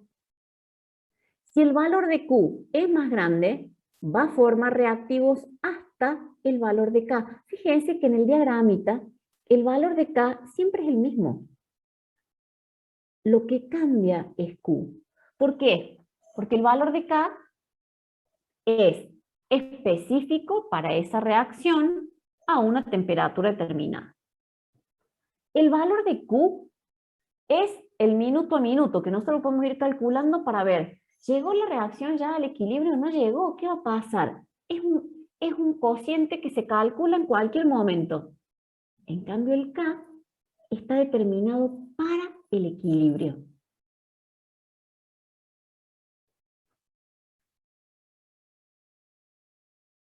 Si el valor de Q es más grande, va a formar reactivos hasta el valor de K. Fíjense que en el diagramita el valor de K siempre es el mismo. Lo que cambia es Q. ¿Por qué? Porque el valor de K es específico para esa reacción a una temperatura determinada. El valor de Q es el minuto a minuto, que nosotros podemos ir calculando para ver, ¿llegó la reacción ya al equilibrio o no llegó? ¿Qué va a pasar? Es un cociente que se calcula en cualquier momento. En cambio, el K está determinado para el equilibrio.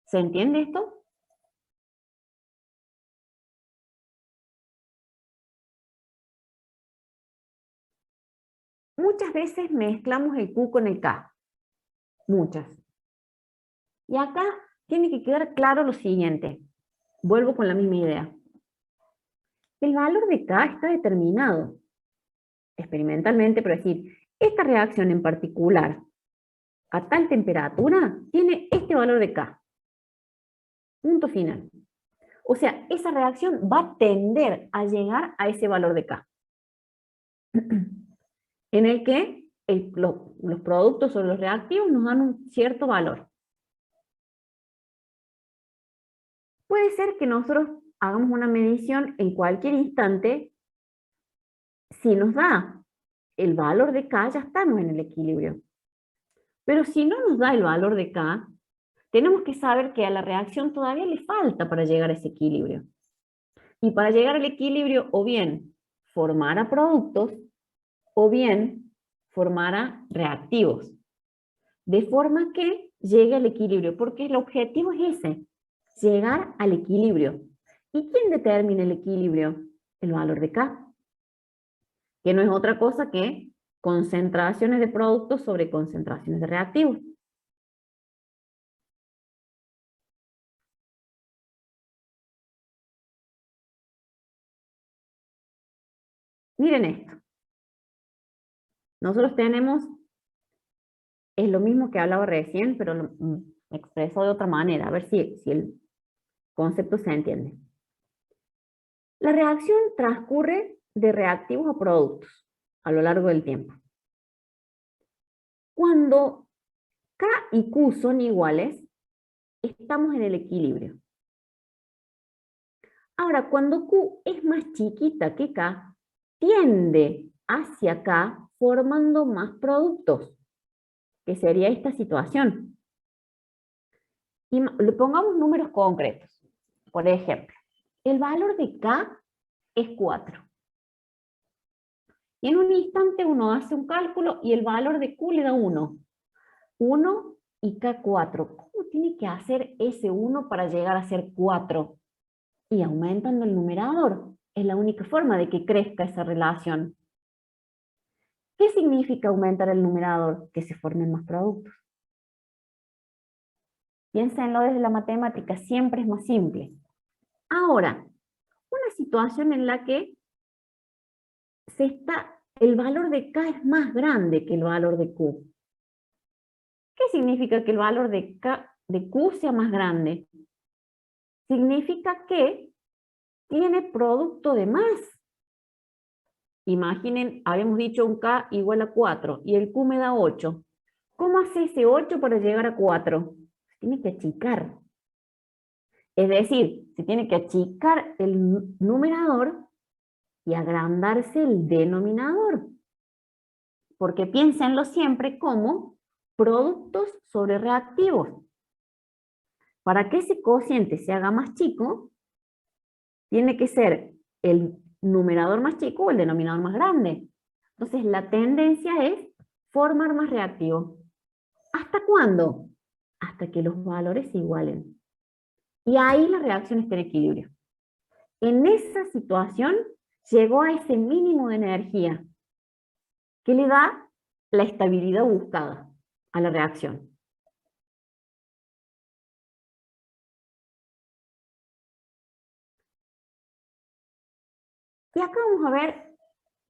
¿Se entiende esto? Muchas veces mezclamos el Q con el K. Muchas. Y acá tiene que quedar claro lo siguiente. Vuelvo con la misma idea. El valor de K está determinado experimentalmente, pero decir, esta reacción en particular a tal temperatura tiene este valor de K. Punto final. O sea, esa reacción va a tender a llegar a ese valor de K. En el que los productos o los reactivos nos dan un cierto valor. Puede ser que nosotros hagamos una medición en cualquier instante. Si nos da el valor de K, ya estamos en el equilibrio. Pero si no nos da el valor de K, tenemos que saber que a la reacción todavía le falta para llegar a ese equilibrio. Y para llegar al equilibrio, o bien formará productos, o bien formará reactivos. De forma que llegue al equilibrio, porque el objetivo es ese, llegar al equilibrio. ¿Y quién determina el equilibrio? El valor de K, que no es otra cosa que concentraciones de productos sobre concentraciones de reactivos. Miren esto. Nosotros tenemos, es lo mismo que hablaba recién, pero lo expreso de otra manera, a ver si el concepto se entiende. La reacción transcurre de reactivos a productos a lo largo del tiempo. Cuando K y Q son iguales, estamos en el equilibrio. Ahora, cuando Q es más chiquita que K, tiende hacia K formando más productos, que sería esta situación. le pongamos números concretos. Por ejemplo, el valor de K es 4. Y en un instante uno hace un cálculo y el valor de Q le da 1. 1 y K 4. ¿Cómo tiene que hacer ese 1 para llegar a ser 4? Y aumentando el numerador. Es la única forma de que crezca esa relación. ¿Qué significa aumentar el numerador? Que se formen más productos. Piénsenlo desde la matemática, siempre es más simple. Ahora, una situación en la que el valor de K es más grande que el valor de Q. ¿Qué significa que el valor de Q sea más grande? Significa que tiene producto de más. Imaginen, habíamos dicho un K igual a 4 y el Q me da 8. ¿Cómo hace ese 8 para llegar a 4? Se tiene que achicar. Es decir, se tiene que achicar el numerador y agrandarse el denominador. Porque piénsenlo siempre como productos sobre reactivos. Para que ese cociente se haga más chico, tiene que ser el numerador más chico o el denominador más grande. Entonces la tendencia es formar más reactivos. ¿Hasta cuándo? Hasta que los valores se igualen. Y ahí la reacción está en equilibrio. En esa situación llegó a ese mínimo de energía que le da la estabilidad buscada a la reacción. Y acá vamos a ver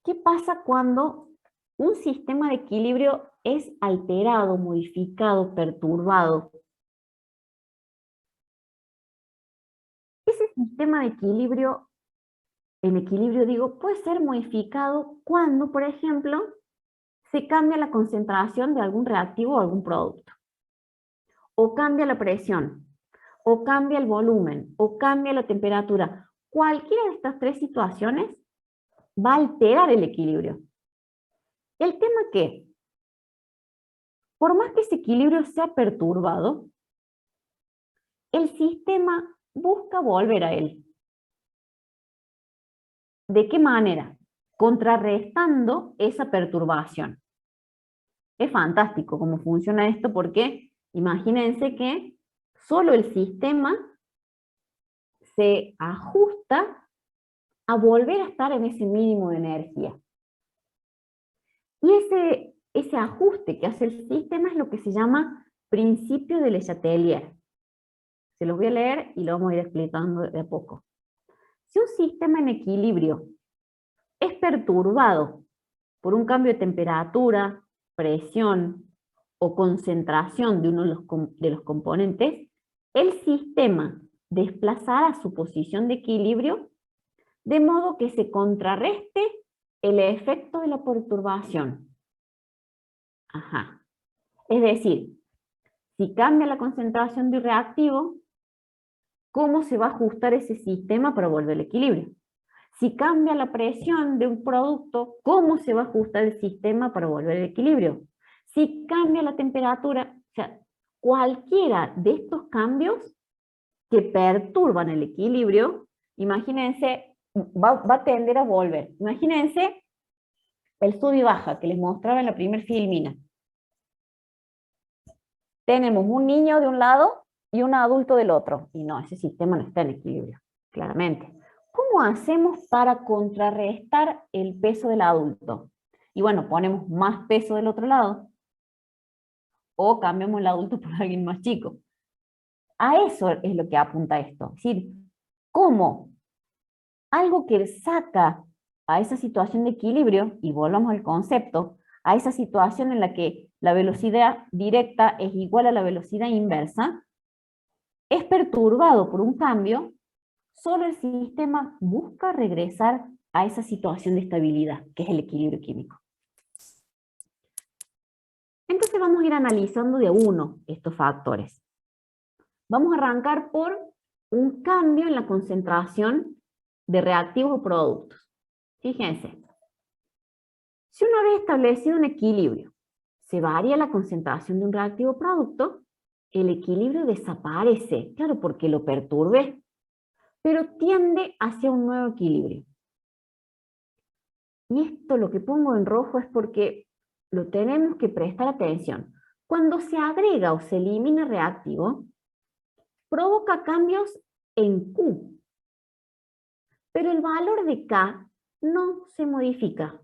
qué pasa cuando un sistema de equilibrio es alterado, modificado, perturbado. Ese sistema de equilibrio, en equilibrio digo, puede ser modificado cuando, por ejemplo, se cambia la concentración de algún reactivo o algún producto. O cambia la presión, o cambia el volumen, o cambia la temperatura. Cualquiera de estas tres situaciones va a alterar el equilibrio. El tema es que, por más que ese equilibrio sea perturbado, el sistema busca volver a él. ¿De qué manera? Contrarrestando esa perturbación. Es fantástico cómo funciona esto porque imagínense que solo el sistema se ajusta a volver a estar en ese mínimo de energía. Y ese ajuste que hace el sistema es lo que se llama principio de Le Chatelier. Se los voy a leer y lo vamos a ir explicando de a poco. Si un sistema en equilibrio es perturbado por un cambio de temperatura, presión o concentración de uno de los componentes, el sistema desplazará su posición de equilibrio de modo que se contrarreste el efecto de la perturbación. Ajá. Es decir, si cambia la concentración de un reactivo, ¿cómo se va a ajustar ese sistema para volver al equilibrio? Si cambia la presión de un producto, ¿cómo se va a ajustar el sistema para volver al equilibrio? Si cambia la temperatura, o sea, cualquiera de estos cambios que perturban el equilibrio, imagínense, va a tender a volver. Imagínense el sub y baja que les mostraba en la primer filmina. Tenemos un niño de un lado y un adulto del otro. Y no, ese sistema no está en equilibrio, claramente. ¿Cómo hacemos para contrarrestar el peso del adulto? Y bueno, ponemos más peso del otro lado. O cambiamos el adulto por alguien más chico. A eso es lo que apunta esto. Es decir, ¿cómo algo que saca a esa situación de equilibrio, y volvamos al concepto, a esa situación en la que la velocidad directa es igual a la velocidad inversa, es perturbado por un cambio, solo el sistema busca regresar a esa situación de estabilidad, que es el equilibrio químico. Entonces vamos a ir analizando de a uno estos factores. Vamos a arrancar por un cambio en la concentración de reactivos o productos. Fíjense, si una vez establecido un equilibrio, se varía la concentración de un reactivo o producto, el equilibrio desaparece, claro, porque lo perturbé, pero tiende hacia un nuevo equilibrio. Y esto lo que pongo en rojo es porque lo tenemos que prestar atención. Cuando se agrega o se elimina reactivo, provoca cambios en Q, pero el valor de K no se modifica.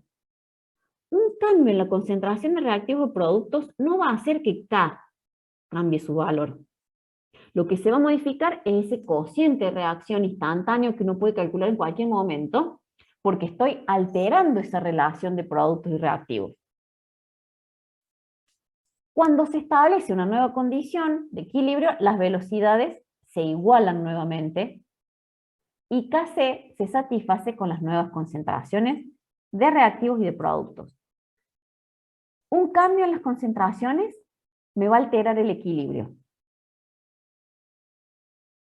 Un cambio en la concentración de reactivos o productos no va a hacer que K cambie su valor. Lo que se va a modificar es ese cociente de reacción instantáneo que uno puede calcular en cualquier momento, porque estoy alterando esa relación de productos y reactivos. Cuando se establece una nueva condición de equilibrio, las velocidades se igualan nuevamente y Kc se satisface con las nuevas concentraciones de reactivos y de productos. Un cambio en las concentraciones me va a alterar el equilibrio.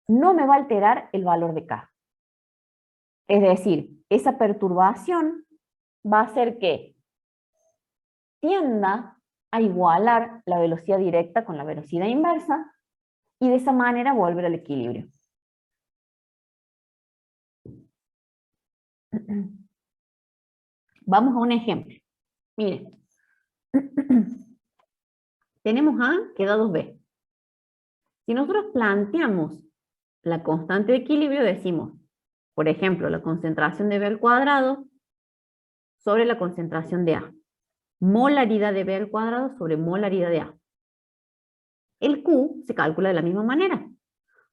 No me va a alterar el valor de K. Es decir, esa perturbación va a hacer que tienda a igualar la velocidad directa con la velocidad inversa y de esa manera volver al equilibrio. Vamos a un ejemplo. Miren, tenemos A que da 2B. Si nosotros planteamos la constante de equilibrio, decimos, por ejemplo, la concentración de B al cuadrado sobre la concentración de A. Molaridad de B al cuadrado sobre molaridad de A. El Q se calcula de la misma manera.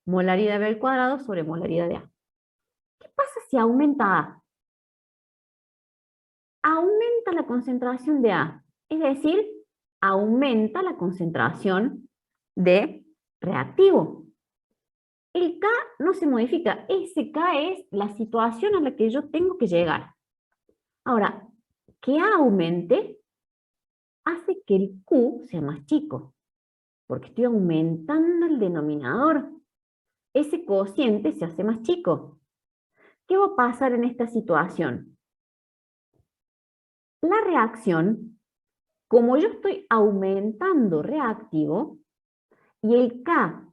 Molaridad de B al cuadrado sobre molaridad de A. ¿Qué pasa si aumenta A? Aumenta la concentración de A, es decir, aumenta la concentración de reactivo. El K no se modifica, ese K es la situación a la que yo tengo que llegar. Ahora, que A aumente hace que el Q sea más chico, porque estoy aumentando el denominador. Ese cociente se hace más chico. ¿Qué va a pasar en esta situación? La reacción, como yo estoy aumentando reactivo y el K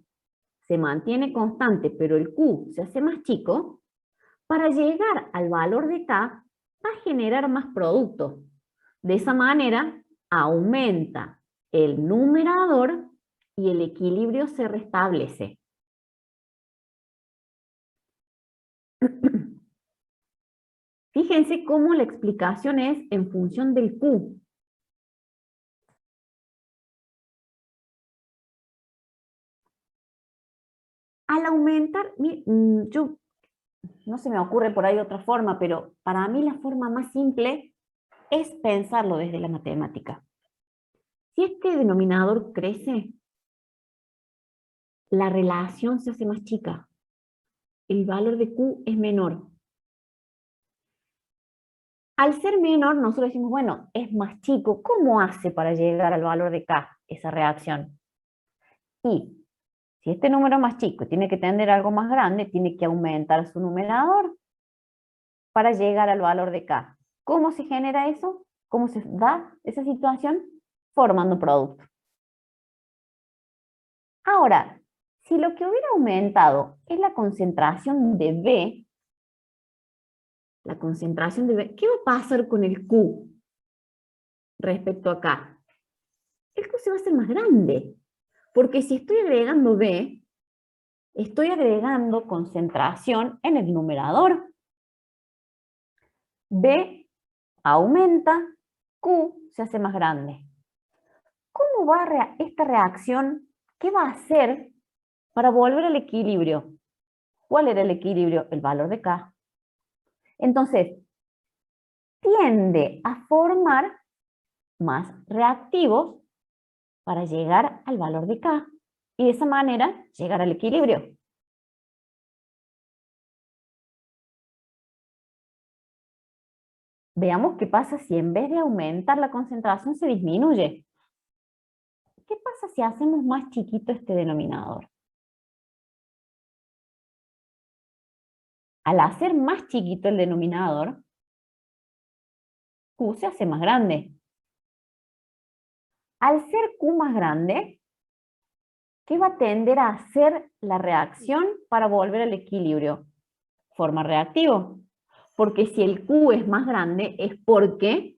se mantiene constante, pero el Q se hace más chico, para llegar al valor de K va a generar más producto. De esa manera aumenta el numerador y el equilibrio se restablece. Fíjense cómo la explicación es en función del Q. Al aumentar, yo no se me ocurre por ahí otra forma, pero para mí la forma más simple es pensarlo desde la matemática. Si este denominador crece, la relación se hace más chica. El valor de Q es menor. Al ser menor, nosotros decimos, bueno, es más chico. ¿Cómo hace para llegar al valor de K esa reacción? Y si este número es más chico y tiene que tender a algo más grande, tiene que aumentar su numerador para llegar al valor de K. ¿Cómo se genera eso? ¿Cómo se da esa situación? Formando producto. Ahora, si lo que hubiera aumentado es la concentración de B, ¿qué va a pasar con el Q respecto a K? El Q se va a hacer más grande, porque si estoy agregando B, estoy agregando concentración en el numerador. B aumenta, Q se hace más grande. ¿Cómo va esta reacción? ¿Qué va a hacer para volver al equilibrio? ¿Cuál era el equilibrio? El valor de K. Entonces, tiende a formar más reactivos para llegar al valor de K y de esa manera llegar al equilibrio. Veamos qué pasa si en vez de aumentar la concentración se disminuye. ¿Qué pasa si hacemos más chiquito este denominador? Al hacer más chiquito el denominador, Q se hace más grande. Al ser Q más grande, ¿qué va a tender a hacer la reacción para volver al equilibrio? Forma reactivo. Porque si el Q es más grande es porque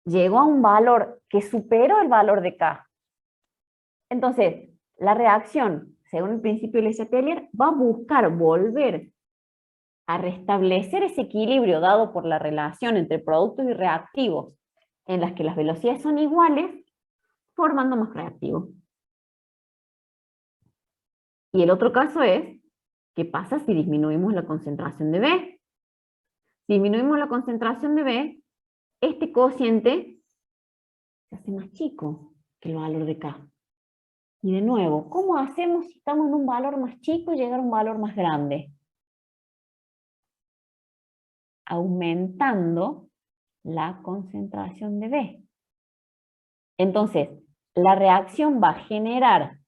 llegó a un valor que superó el valor de K. Entonces, la reacción, según el principio de Le-Chatelier, va a buscar volver a restablecer ese equilibrio dado por la relación entre productos y reactivos en las que las velocidades son iguales, formando más reactivos. Y el otro caso es, ¿qué pasa si disminuimos la concentración de B? Si disminuimos la concentración de B, este cociente se hace más chico que el valor de K. Y de nuevo, ¿cómo hacemos si estamos en un valor más chico y llegar a un valor más grande? Aumentando la concentración de B. Entonces, la reacción va a generar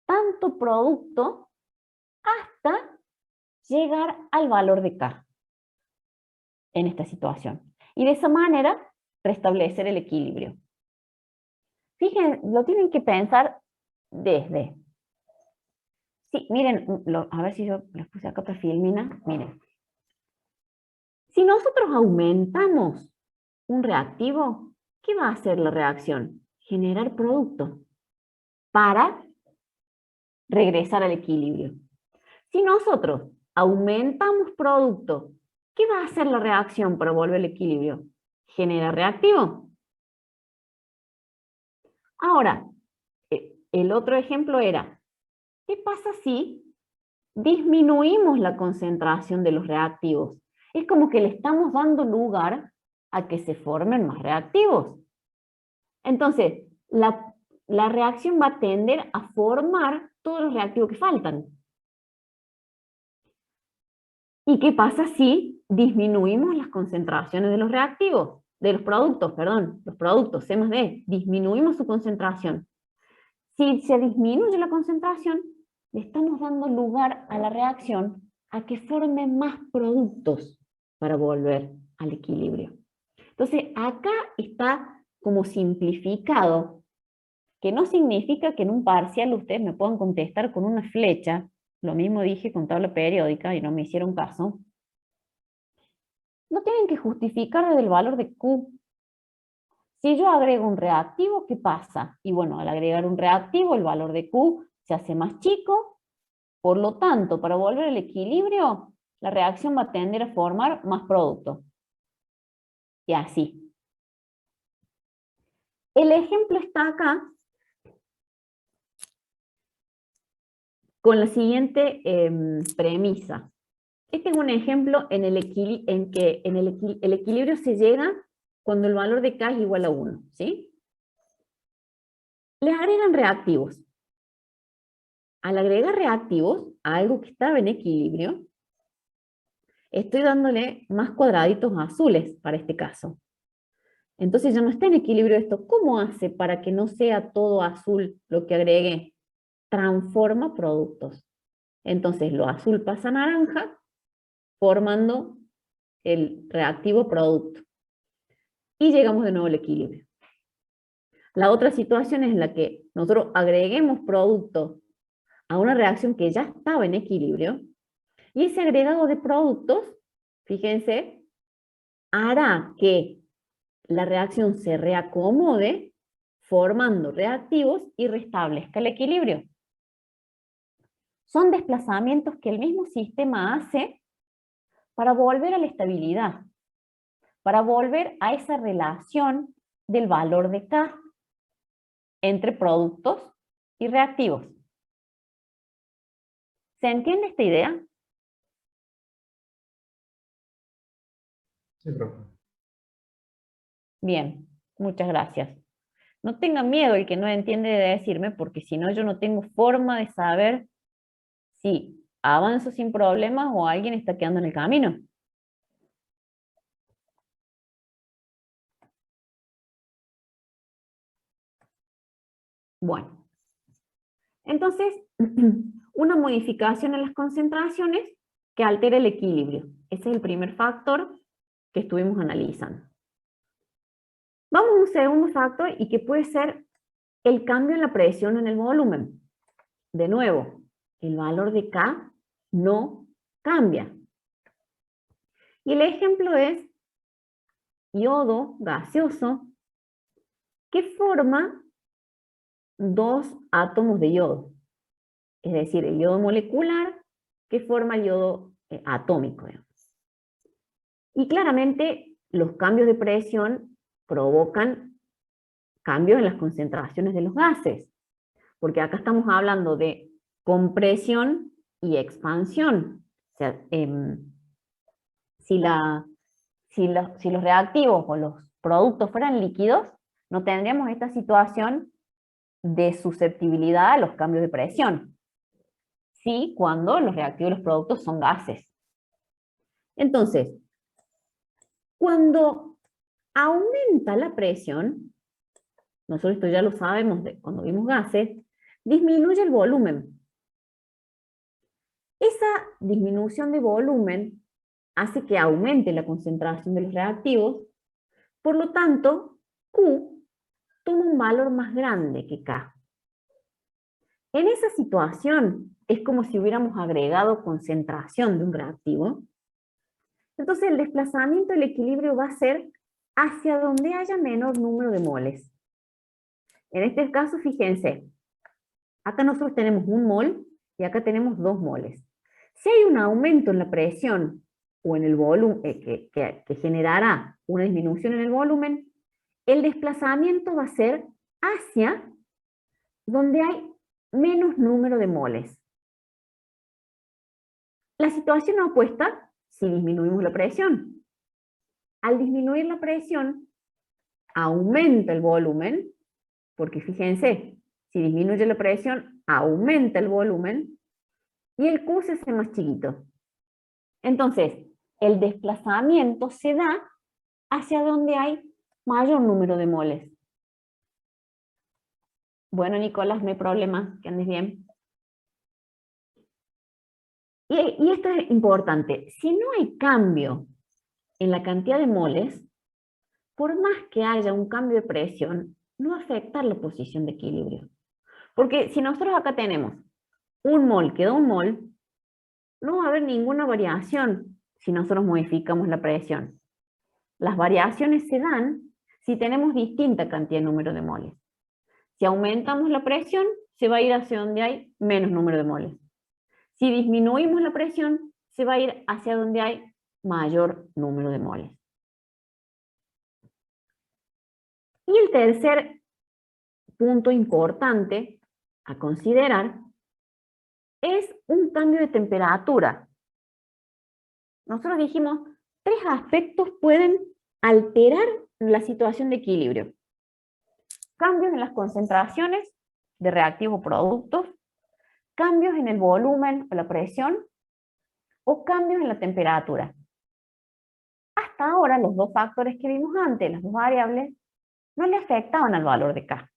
tanto producto hasta llegar al valor de K en esta situación. Y de esa manera, restablecer el equilibrio. Fíjense, lo tienen que pensar desde. Sí, miren, a ver si yo les puse acá otra filmina. Miren. Si nosotros aumentamos un reactivo, ¿qué va a hacer la reacción? Generar producto para regresar al equilibrio. Si nosotros aumentamos producto, ¿qué va a hacer la reacción para volver al equilibrio? Genera reactivo. Ahora, el otro ejemplo era, ¿qué pasa si disminuimos la concentración de los reactivos? Es como que le estamos dando lugar a que se formen más reactivos. Entonces, la reacción va a tender a formar todos los reactivos que faltan. ¿Y qué pasa si disminuimos las concentraciones de los reactivos? De los productos, perdón, los productos C más D, disminuimos su concentración. Si se disminuye la concentración, le estamos dando lugar a la reacción a que forme más productos para volver al equilibrio. Entonces, acá está como simplificado, que no significa que en un parcial ustedes me puedan contestar con una flecha. Lo mismo dije con tabla periódica y no me hicieron caso. No tienen que justificar desde el valor de Q. Si yo agrego un reactivo, ¿qué pasa? Y bueno, al agregar un reactivo, el valor de Q se hace más chico. Por lo tanto, para volver al equilibrio, la reacción va a tender a formar más producto. Y así. El ejemplo está acá con la siguiente premisa. Este es un ejemplo en que el equilibrio se llega cuando el valor de K es igual a 1, ¿sí? Les agregan reactivos. Al agregar reactivos a algo que estaba en equilibrio, estoy dándole más cuadraditos azules para este caso. Entonces ya no está en equilibrio esto. ¿Cómo hace para que no sea todo azul lo que agregué? Transforma productos. Entonces lo azul pasa a naranja, formando el reactivo producto. Y llegamos de nuevo al equilibrio. La otra situación es en la que nosotros agreguemos productos a una reacción que ya estaba en equilibrio, y ese agregado de productos, fíjense, hará que la reacción se reacomode, formando reactivos y restablezca el equilibrio. Son desplazamientos que el mismo sistema hace para volver a la estabilidad, para volver a esa relación del valor de K entre productos y reactivos. ¿Se entiende esta idea? Sí, profe. Bien, muchas gracias. No tengan miedo el que no entiende de decirme, porque si no yo no tengo forma de saber si avanzo sin problemas o alguien está quedando en el camino. Bueno, entonces, una modificación en las concentraciones que altera el equilibrio. Ese es el primer factor que estuvimos analizando. Vamos a un segundo factor y que puede ser el cambio en la presión en el volumen. de nuevo, el valor de K no cambia. Y el ejemplo es yodo gaseoso que forma 2 átomos de yodo. Es decir, el yodo molecular que forma el yodo atómico. Digamos. Y claramente los cambios de presión provocan cambios en las concentraciones de los gases. Porque acá estamos hablando de compresión y expansión. O sea, si los reactivos o los productos fueran líquidos, no tendríamos esta situación de susceptibilidad a los cambios de presión. Sí, cuando los reactivos y los productos son gases. Entonces, cuando aumenta la presión, nosotros esto ya lo sabemos de cuando vimos gases, disminuye el volumen. Esa disminución de volumen hace que aumente la concentración de los reactivos, por lo tanto, Q toma un valor más grande que K. En esa situación es como si hubiéramos agregado concentración de un reactivo. Entonces el desplazamiento del equilibrio va a ser hacia donde haya menor número de moles. En este caso, fíjense, acá nosotros tenemos 1 mol y acá tenemos 2 moles. Si hay un aumento en la presión o en el volumen que generará una disminución en el volumen, el desplazamiento va a ser hacia donde hay menos número de moles. La situación opuesta si disminuimos la presión. Al disminuir la presión, aumenta el volumen, porque fíjense, si disminuye la presión, aumenta el volumen, y el Q se hace más chiquito. Entonces, el desplazamiento se da hacia donde hay mayor número de moles. Bueno, Nicolás, no hay problema, que andes bien. Y esto es importante, si no hay cambio en la cantidad de moles, por más que haya un cambio de presión, no va a afectar la posición de equilibrio. Porque si nosotros acá tenemos 1 mol, queda 1 mol, no va a haber ninguna variación si nosotros modificamos la presión. Las variaciones se dan si tenemos distinta cantidad de número de moles. Si aumentamos la presión, se va a ir hacia donde hay menos número de moles. Si disminuimos la presión, se va a ir hacia donde hay mayor número de moles. Y el tercer punto importante a considerar es un cambio de temperatura. Nosotros dijimos, 3 aspectos pueden alterar la situación de equilibrio. Cambios en las concentraciones de reactivos o productos, cambios en el volumen o la presión, o cambios en la temperatura. Hasta ahora, los 2 factores que vimos antes, las 2 variables, no le afectaban al valor de K.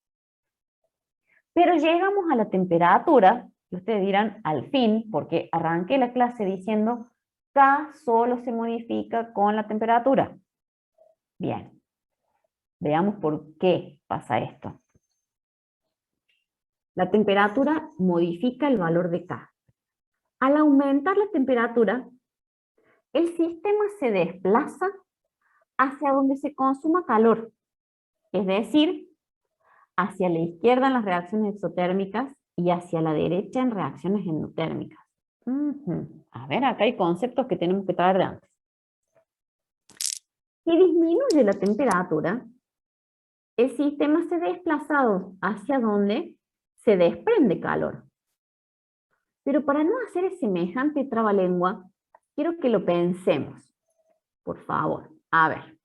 Pero llegamos a la temperatura, y ustedes dirán, al fin, porque arranqué la clase diciendo K solo se modifica con la temperatura. Bien, veamos por qué pasa esto. La temperatura modifica el valor de K. Al aumentar la temperatura, el sistema se desplaza hacia donde se consuma calor, es decir, hacia la izquierda en las reacciones exotérmicas y hacia la derecha en reacciones endotérmicas. A ver, acá hay conceptos que tenemos que traer de antes. Si disminuye la temperatura, el sistema se desplaza hacia donde se desprende calor. Pero para no hacer semejante trabalengua, quiero que lo pensemos. Por favor, a ver,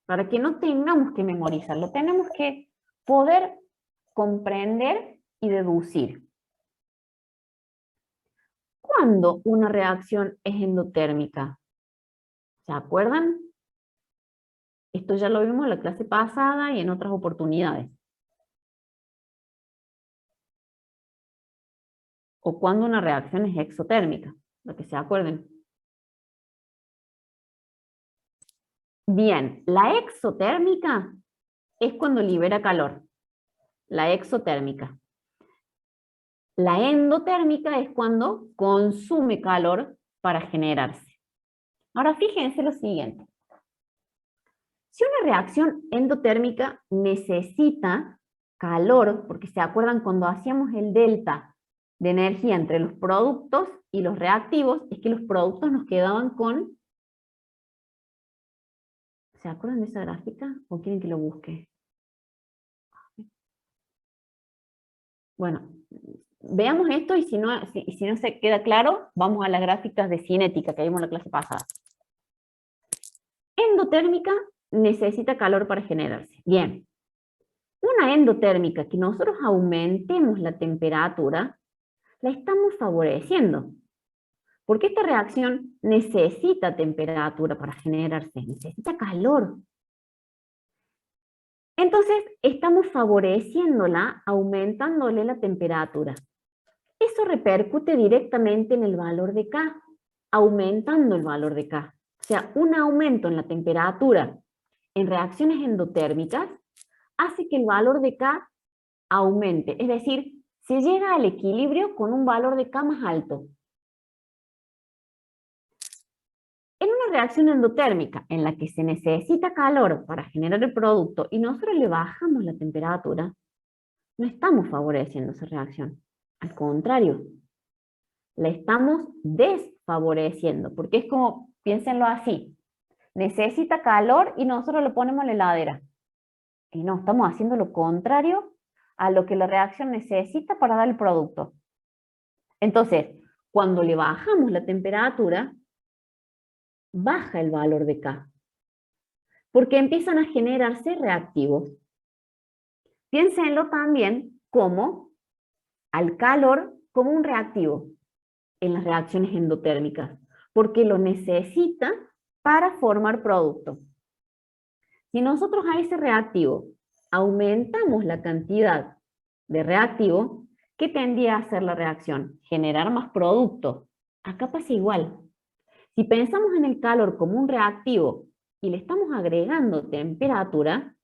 para que no tengamos que memorizarlo, tenemos que poder comprender y deducir. ¿Cuándo una reacción es endotérmica? ¿Se acuerdan? Esto ya lo vimos en la clase pasada y en otras oportunidades. O cuando una reacción es exotérmica, para que se acuerden. Bien, la exotérmica es cuando libera calor. La exotérmica. La endotérmica es cuando consume calor para generarse. Ahora fíjense lo siguiente. Si una reacción endotérmica necesita calor, porque se acuerdan cuando hacíamos el delta de energía entre los productos y los reactivos, es que los productos nos quedaban con... ¿Se acuerdan de esa gráfica? ¿O quieren que lo busque? Bueno, veamos esto y si no se queda claro, vamos a las gráficas de cinética que vimos en la clase pasada. Endotérmica necesita calor para generarse. Bien. Una endotérmica que nosotros aumentemos la temperatura, la estamos favoreciendo. Porque esta reacción necesita temperatura para generarse, necesita calor. Entonces, estamos favoreciéndola, aumentándole la temperatura. Eso repercute directamente en el valor de K, aumentando el valor de K. O sea, un aumento en la temperatura en reacciones endotérmicas hace que el valor de K aumente. Es decir, se llega al equilibrio con un valor de K más alto. En una reacción endotérmica en la que se necesita calor para generar el producto y nosotros le bajamos la temperatura, no estamos favoreciendo esa reacción. Al contrario, la estamos desfavoreciendo, porque es como, piénsenlo así, necesita calor y nosotros lo ponemos en la heladera. Y no, estamos haciendo lo contrario a lo que la reacción necesita para dar el producto. Entonces, cuando le bajamos la temperatura, baja el valor de K, porque empiezan a generarse reactivos. Piénsenlo también como al calor como un reactivo en las reacciones endotérmicas, porque lo necesita para formar producto. Si nosotros a ese reactivo aumentamos la cantidad de reactivo, ¿qué tendría a hacer la reacción? Generar más producto. Acá pasa igual. Si pensamos en el calor como un reactivo y le estamos agregando temperatura,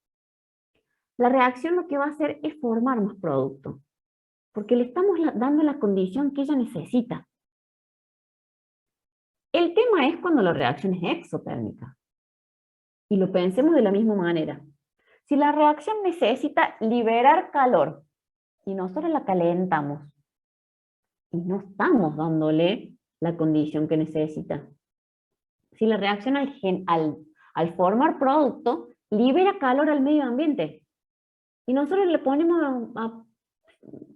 la reacción lo que va a hacer es formar más producto, porque le estamos dando la condición que ella necesita. El tema es cuando la reacción es exotérmica. Y lo pensemos de la misma manera. Si la reacción necesita liberar calor y nosotros la calentamos y no estamos dándole la condición que necesita. Si la reacción al formar producto libera calor al medio ambiente y nosotros le ponemos a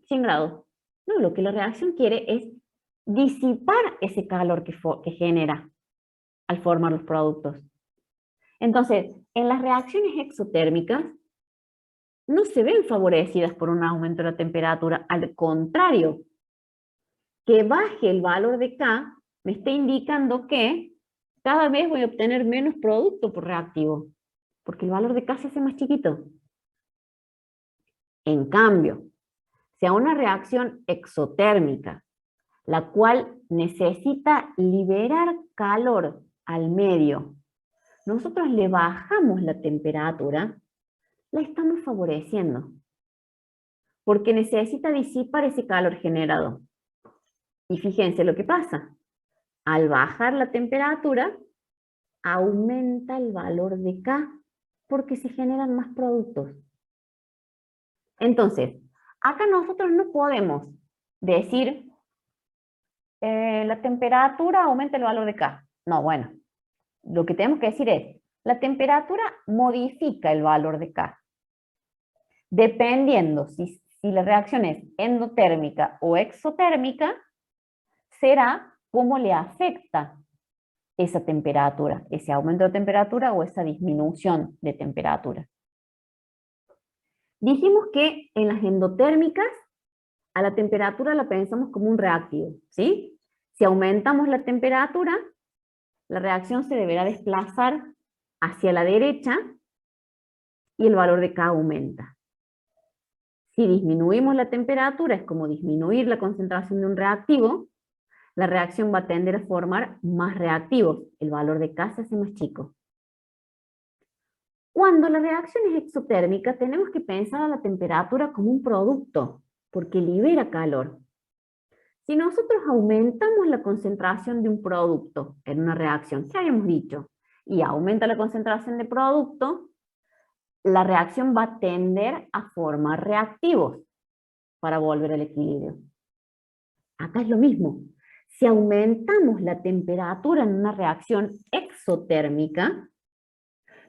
100 grados. No, lo que la reacción quiere es disipar ese calor que genera al formar los productos. Entonces, en las reacciones exotérmicas no se ven favorecidas por un aumento de la temperatura, al contrario, que baje el valor de K me está indicando que cada vez voy a obtener menos producto por reactivo, porque el valor de K se hace más chiquito. En cambio, si a una reacción exotérmica, la cual necesita liberar calor al medio, nosotros le bajamos la temperatura, la estamos favoreciendo, porque necesita disipar ese calor generado. Y fíjense lo que pasa. Al bajar la temperatura, aumenta el valor de K, porque se generan más productos. Entonces, acá nosotros no podemos decir la temperatura aumenta el valor de K. No, bueno, lo que tenemos que decir es, la temperatura modifica el valor de K. Dependiendo si la reacción es endotérmica o exotérmica, será cómo le afecta esa temperatura, ese aumento de temperatura o esa disminución de temperatura. Dijimos que en las endotérmicas a la temperatura la pensamos como un reactivo, ¿sí? Si aumentamos la temperatura, la reacción se deberá desplazar hacia la derecha y el valor de K aumenta. Si disminuimos la temperatura, es como disminuir la concentración de un reactivo, la reacción va a tender a formar más reactivos, el valor de K se hace más chico. Cuando la reacción es exotérmica, tenemos que pensar a la temperatura como un producto, porque libera calor. Si nosotros aumentamos la concentración de un producto en una reacción, ¿qué habíamos dicho? Y aumenta la concentración de producto, la reacción va a tender a formar reactivos para volver al equilibrio. Acá es lo mismo. Si aumentamos la temperatura en una reacción exotérmica,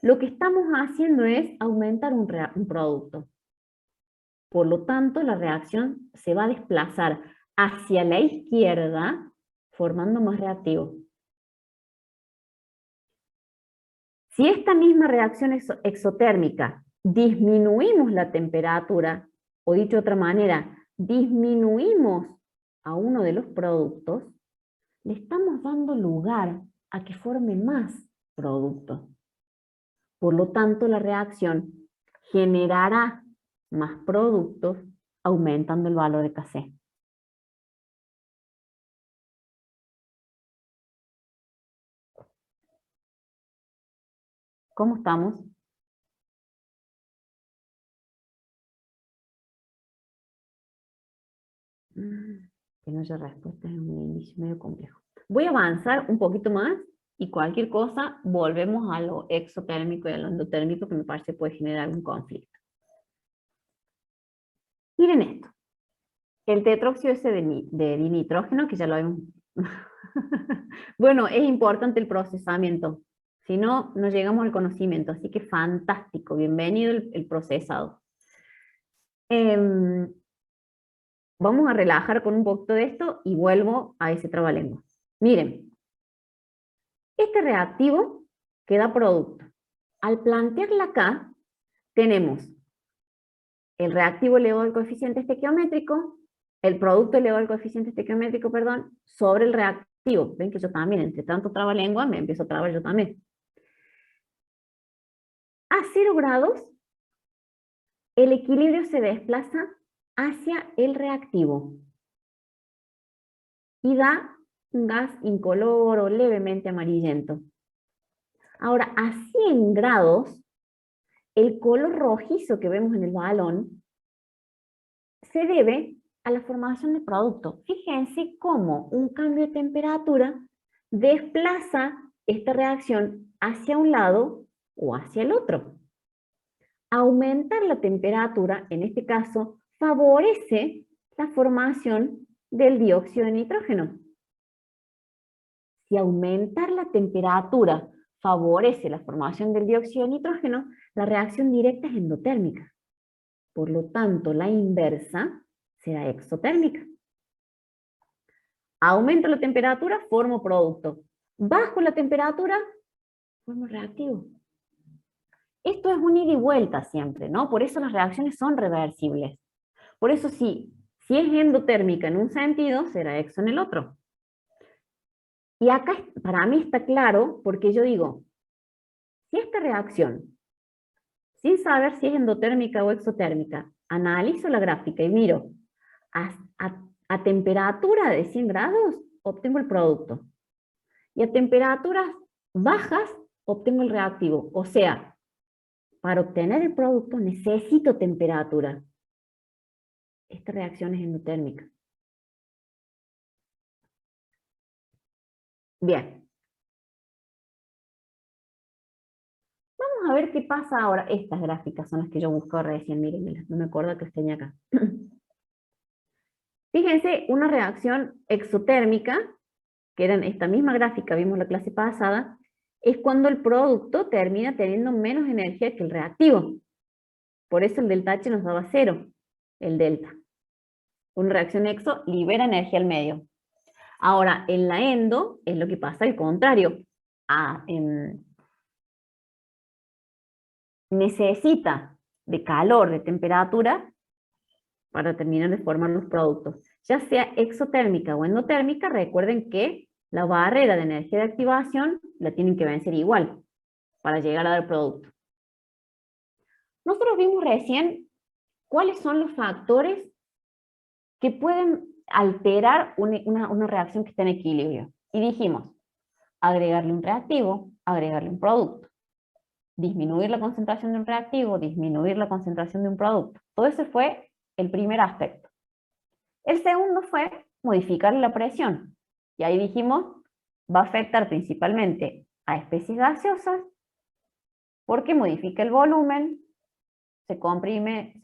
lo que estamos haciendo es aumentar un producto. Por lo tanto, la reacción se va a desplazar hacia la izquierda, formando más reactivos. Si esta misma reacción exotérmica disminuimos la temperatura, o dicho de otra manera, disminuimos a uno de los productos, le estamos dando lugar a que forme más productos. Por lo tanto, la reacción generará más productos, aumentando el valor de Kc. ¿Cómo estamos? Que no haya respuesta es un inicio medio complejo. Voy a avanzar un poquito más y cualquier cosa volvemos a lo exotérmico y a lo endotérmico que me parece puede generar un conflicto. Miren esto. El tetróxido ese de dinitrógeno, que ya lo vemos. Bueno, es importante el procesamiento. Si no, no llegamos al conocimiento. Así que fantástico. Bienvenido el procesado. Vamos a relajar con un poquito de esto y vuelvo a ese trabalengua. Miren, este reactivo que da producto. Al plantearla acá, tenemos el reactivo elevado al coeficiente estequiométrico, el producto elevado al coeficiente estequiométrico, perdón, sobre el reactivo. Ven que yo también, entre tanto trabalengua, me empiezo a trabar yo también. A 0 grados, el equilibrio se desplaza hacia el reactivo y da un gas incoloro, levemente amarillento. Ahora, a 100 grados, el color rojizo que vemos en el balón se debe a la formación de producto. Fíjense cómo un cambio de temperatura desplaza esta reacción hacia un lado o hacia el otro. Aumentar la temperatura, en este caso, favorece la formación del dióxido de nitrógeno. Si aumentar la temperatura favorece la formación del dióxido de nitrógeno, la reacción directa es endotérmica. Por lo tanto, la inversa será exotérmica. Aumento la temperatura, formo producto. Bajo la temperatura, formo reactivo. Esto es un ida y vuelta siempre, ¿no? Por eso las reacciones son reversibles. Por eso si es endotérmica en un sentido, será exo en el otro. Y acá para mí está claro, porque yo digo, si esta reacción, sin saber si es endotérmica o exotérmica, analizo la gráfica y miro a temperatura de 100 grados, obtengo el producto. Y a temperaturas bajas, obtengo el reactivo. O sea, para obtener el producto necesito temperatura. Esta reacción es endotérmica. Bien. Vamos a ver qué pasa ahora. Estas gráficas son las que yo busco recién. Miren, no me acuerdo que las tenía acá. Fíjense, una reacción exotérmica, que era en esta misma gráfica, vimos la clase pasada, es cuando el producto termina teniendo menos energía que el reactivo. Por eso el delta H nos daba 0, el delta. Una reacción exo libera energía al medio. Ahora, en la endo es lo que pasa al contrario. Necesita de calor, de temperatura, para terminar de formar los productos. Ya sea exotérmica o endotérmica, recuerden que la barrera de energía de activación la tienen que vencer igual para llegar a dar producto. Nosotros vimos recién cuáles son los factores que pueden alterar una reacción que está en equilibrio. Y dijimos, agregarle un reactivo, agregarle un producto. Disminuir la concentración de un reactivo, disminuir la concentración de un producto. Todo ese fue el primer aspecto. El segundo fue modificar la presión. Y ahí dijimos, va a afectar principalmente a especies gaseosas, porque modifica el volumen, se comprime,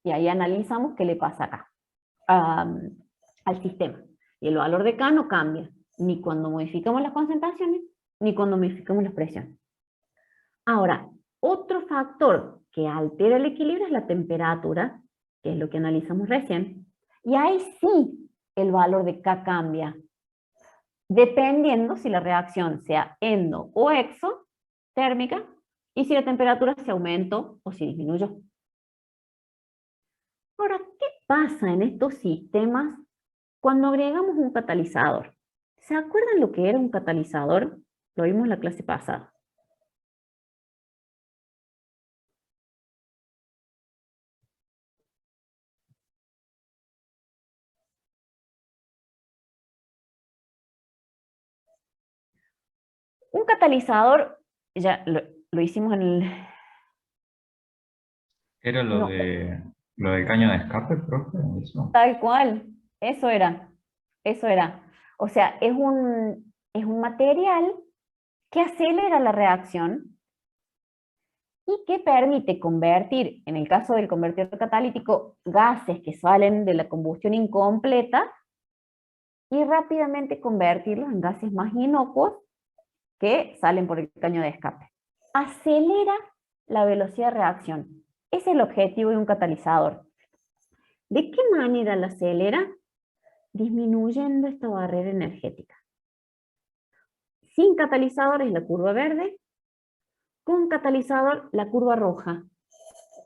y ahí analizamos qué le pasa acá, al sistema. Y el valor de K no cambia, ni cuando modificamos las concentraciones, ni cuando modificamos las presiones. Ahora, otro factor que altera el equilibrio es la temperatura, que es lo que analizamos recién, y ahí sí el valor de K cambia, dependiendo si la reacción sea endo o exotérmica, y si la temperatura se aumentó o se disminuyó. Ahora, ¿qué pasa en estos sistemas cuando agregamos un catalizador? ¿Se acuerdan lo que era un catalizador? Lo vimos en la clase pasada. Un catalizador, ya lo hicimos en el... Era No, lo del caño de escape, profe, eso. tal cual, eso era, eso era. O sea, es un material que acelera la reacción y que permite convertir, en el caso del convertidor catalítico, gases que salen de la combustión incompleta y rápidamente convertirlos en gases más inocuos que salen por el caño de escape. Acelera la velocidad de reacción. Ese es el objetivo de un catalizador. ¿De qué manera la acelera? Disminuyendo esta barrera energética. Sin catalizador es la curva verde, con catalizador la curva roja.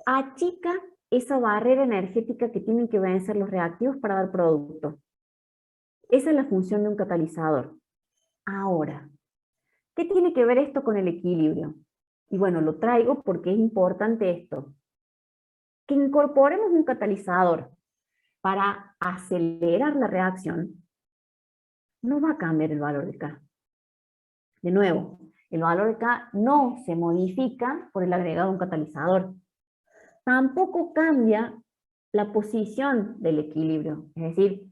Achica esa barrera energética que tienen que vencer los reactivos para dar producto. Esa es la función de un catalizador. Ahora, ¿qué tiene que ver esto con el equilibrio? Y bueno, lo traigo porque es importante esto. Que incorporemos un catalizador para acelerar la reacción, no va a cambiar el valor de K. De nuevo, el valor de K no se modifica por el agregado de un catalizador. Tampoco cambia la posición del equilibrio. Es decir,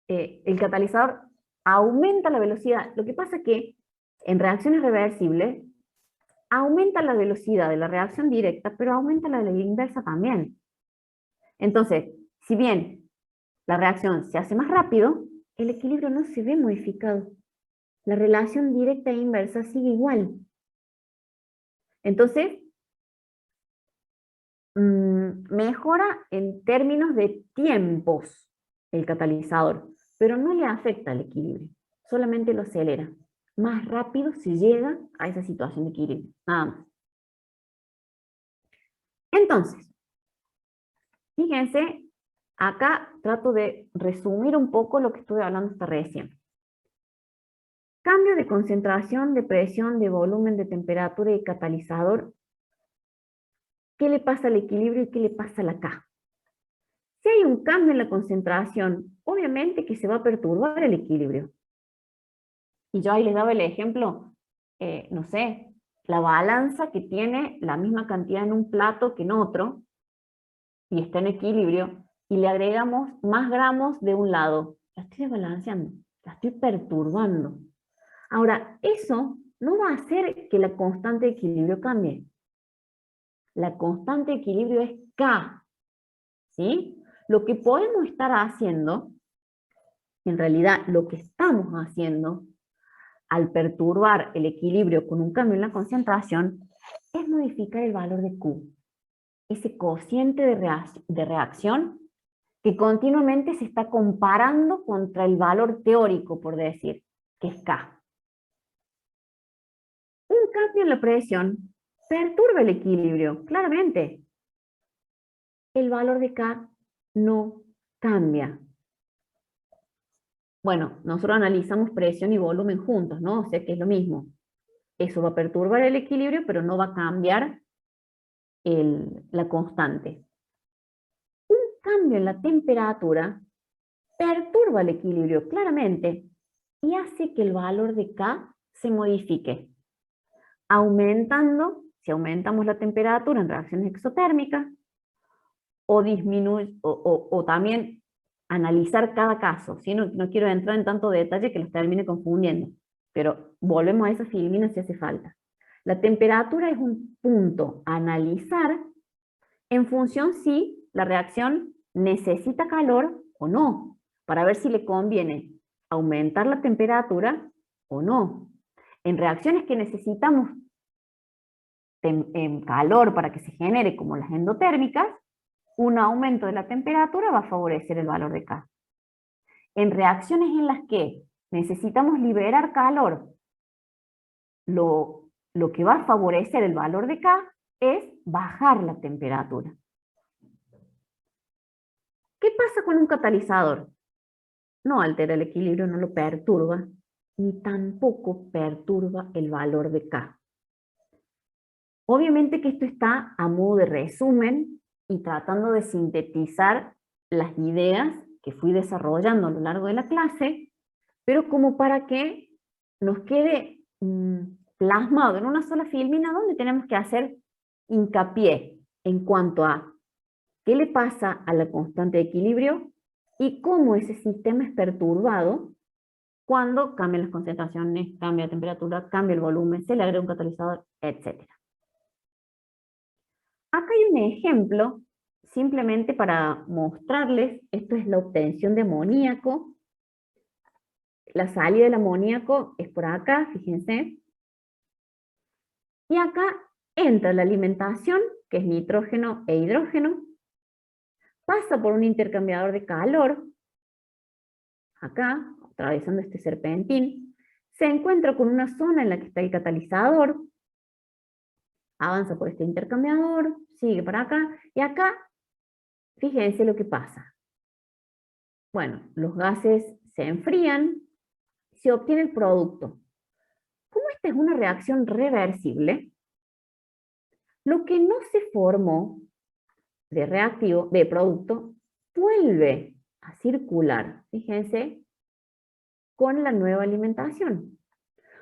el catalizador aumenta la velocidad. Lo que pasa es que en reacciones reversibles aumenta la velocidad de la reacción directa, pero aumenta la de la inversa también. Entonces, si bien la reacción se hace más rápido, el equilibrio no se ve modificado. La relación directa e inversa sigue igual. Entonces, mejora en términos de tiempos el catalizador, pero no le afecta al equilibrio, solamente lo acelera. Más rápido se llega a esa situación de equilibrio, nada más. Entonces, fíjense, acá trato de resumir un poco lo que estuve hablando hasta recién. Cambio de concentración, de presión, de volumen, de temperatura y catalizador. ¿Qué le pasa al equilibrio y qué le pasa a la K? Si hay un cambio en la concentración, obviamente que se va a perturbar el equilibrio. Y yo ahí les daba el ejemplo, no sé, la balanza que tiene la misma cantidad en un plato que en otro, y está en equilibrio, y le agregamos más gramos de un lado. La estoy desbalanceando, la estoy perturbando. Ahora, eso no va a hacer que la constante de equilibrio cambie. La constante de equilibrio es K, ¿sí? Lo que podemos estar haciendo, en realidad lo que estamos haciendo, al perturbar el equilibrio con un cambio en la concentración, es modificar el valor de Q, ese cociente de reacción que continuamente se está comparando contra el valor teórico, por decir, que es K. Un cambio en la presión perturba el equilibrio, claramente. El valor de K no cambia. Bueno, nosotros analizamos presión y volumen juntos, ¿no? O sea que es lo mismo. Eso va a perturbar el equilibrio, pero no va a cambiar la constante. Un cambio en la temperatura perturba el equilibrio, claramente, y hace que el valor de K se modifique, aumentando, si aumentamos la temperatura en reacciones exotérmicas, o también analizar cada caso, ¿sí? No quiero entrar en tanto detalle que los termine confundiendo, pero volvemos a esa filmina si hace falta. La temperatura es un punto a analizar en función si la reacción necesita calor o no, para ver si le conviene aumentar la temperatura o no. En reacciones que necesitamos calor para que se genere, como las endotérmicas, un aumento de la temperatura va a favorecer el valor de K. En reacciones en las que necesitamos liberar calor, lo que va a favorecer el valor de K es bajar la temperatura. ¿Qué pasa con un catalizador? No altera el equilibrio, no lo perturba, ni tampoco perturba el valor de K. Obviamente que esto está a modo de resumen y tratando de sintetizar las ideas que fui desarrollando a lo largo de la clase, pero como para que nos quede plasmado en una sola filmina donde tenemos que hacer hincapié en cuanto a qué le pasa a la constante de equilibrio y cómo ese sistema es perturbado cuando cambian las concentraciones, cambia la temperatura, cambia el volumen, se le agrega un catalizador, etc. Acá hay un ejemplo, simplemente para mostrarles, esto es la obtención de amoníaco. La salida del amoníaco es por acá, fíjense. Y acá entra la alimentación, que es nitrógeno e hidrógeno, pasa por un intercambiador de calor, acá, atravesando este serpentín, se encuentra con una zona en la que está el catalizador, avanza por este intercambiador, sigue para acá, y acá, fíjense lo que pasa. Bueno, los gases se enfrían, se obtiene el producto. Como esta es una reacción reversible, lo que no se formó de reactivo, de producto, vuelve a circular, fíjense, con la nueva alimentación.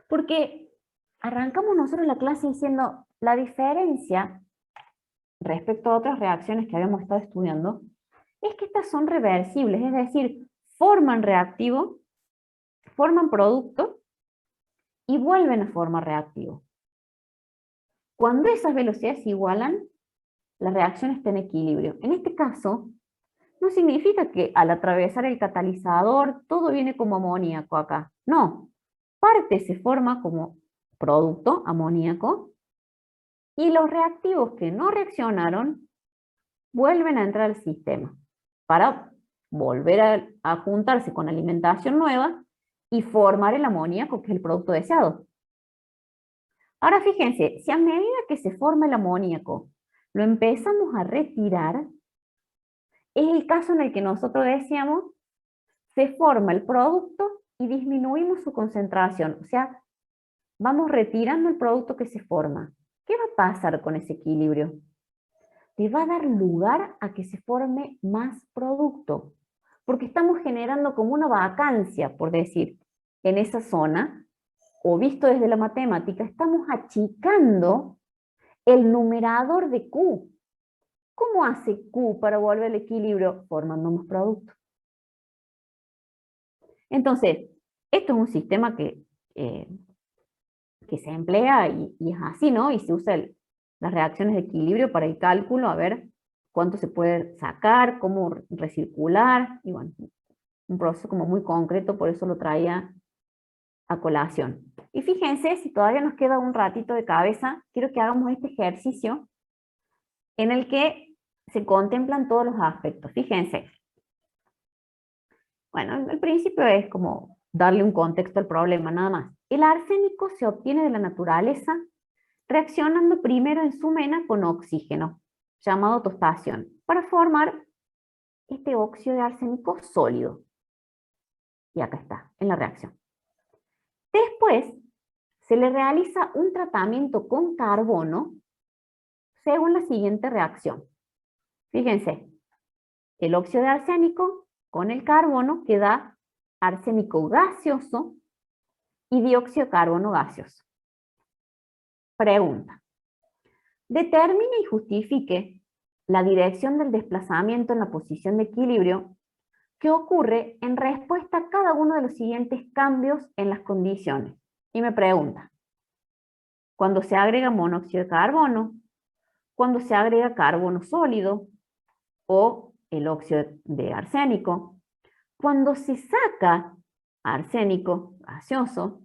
Porque arrancamos nosotros la clase diciendo la diferencia respecto a otras reacciones que habíamos estado estudiando es que estas son reversibles, es decir, forman reactivo, forman producto y vuelven a formar reactivo. Cuando esas velocidades se igualan, la reacción está en equilibrio. En este caso, no significa que al atravesar el catalizador todo viene como amoníaco acá. No, parte se forma como producto amoníaco y los reactivos que no reaccionaron vuelven a entrar al sistema para volver a juntarse con alimentación nueva y formar el amoníaco, que es el producto deseado. Ahora fíjense, si a medida que se forma el amoníaco lo empezamos a retirar, es el caso en el que nosotros decíamos, se forma el producto y disminuimos su concentración, o sea, vamos retirando el producto que se forma. ¿Qué va a pasar con ese equilibrio? Le va a dar lugar a que se forme más producto, porque estamos generando como una vacancia, por decir, en esa zona, o visto desde la matemática, estamos achicando el numerador de Q. ¿Cómo hace Q para volver al equilibrio? Formando más producto. Entonces, esto es un sistema que se emplea y es así, ¿no? Y se usa las reacciones de equilibrio para el cálculo, a ver cuánto se puede sacar, cómo recircular, y bueno, un proceso como muy concreto, por eso lo traía a colación. Y fíjense, si todavía nos queda un ratito de cabeza, quiero que hagamos este ejercicio en el que se contemplan todos los aspectos. Fíjense. Bueno, el principio es como darle un contexto al problema, nada más. El arsénico se obtiene de la naturaleza reaccionando primero en su mena con oxígeno, llamado tostación, para formar este óxido de arsénico sólido. Y acá está, en la reacción. Después, se le realiza un tratamiento con carbono según la siguiente reacción. Fíjense, el óxido de arsénico con el carbono que da arsénico gaseoso y dióxido de carbono gaseoso. Pregunta. Determine y justifique la dirección del desplazamiento en la posición de equilibrio que ocurre en respuesta a cada uno de los siguientes cambios en las condiciones. Y me pregunta, cuando se agrega monóxido de carbono, cuando se agrega carbono sólido o el óxido de arsénico, cuando se saca arsénico gaseoso,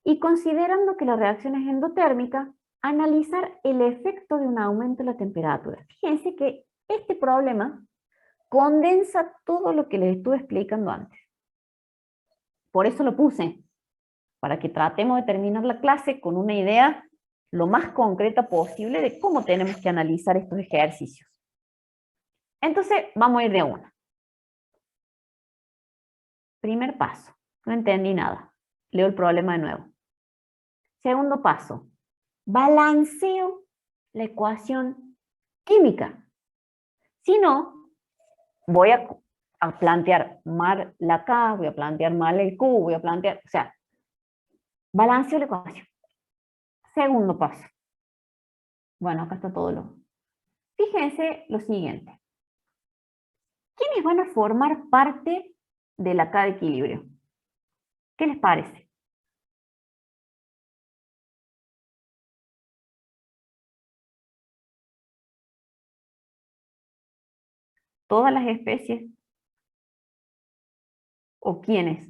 y considerando que la reacción es endotérmica, analizar el efecto de un aumento de la temperatura. Fíjense que este problema condensa todo lo que les estuve explicando antes. Por eso lo puse, para que tratemos de terminar la clase con una idea lo más concreta posible de cómo tenemos que analizar estos ejercicios. Entonces, vamos a ir de una. Primer paso, no entendí nada. Leo el problema de nuevo. Segundo paso, balanceo la ecuación química. Si no, voy a plantear mal la K, voy a plantear mal el Q, voy a plantear, o sea, balanceo la ecuación. Segundo paso. Bueno, acá está todo lo... Fíjense lo siguiente. ¿Quiénes van a formar parte de la K de equilibrio? ¿Qué les parece? ¿Todas las especies? ¿O quiénes?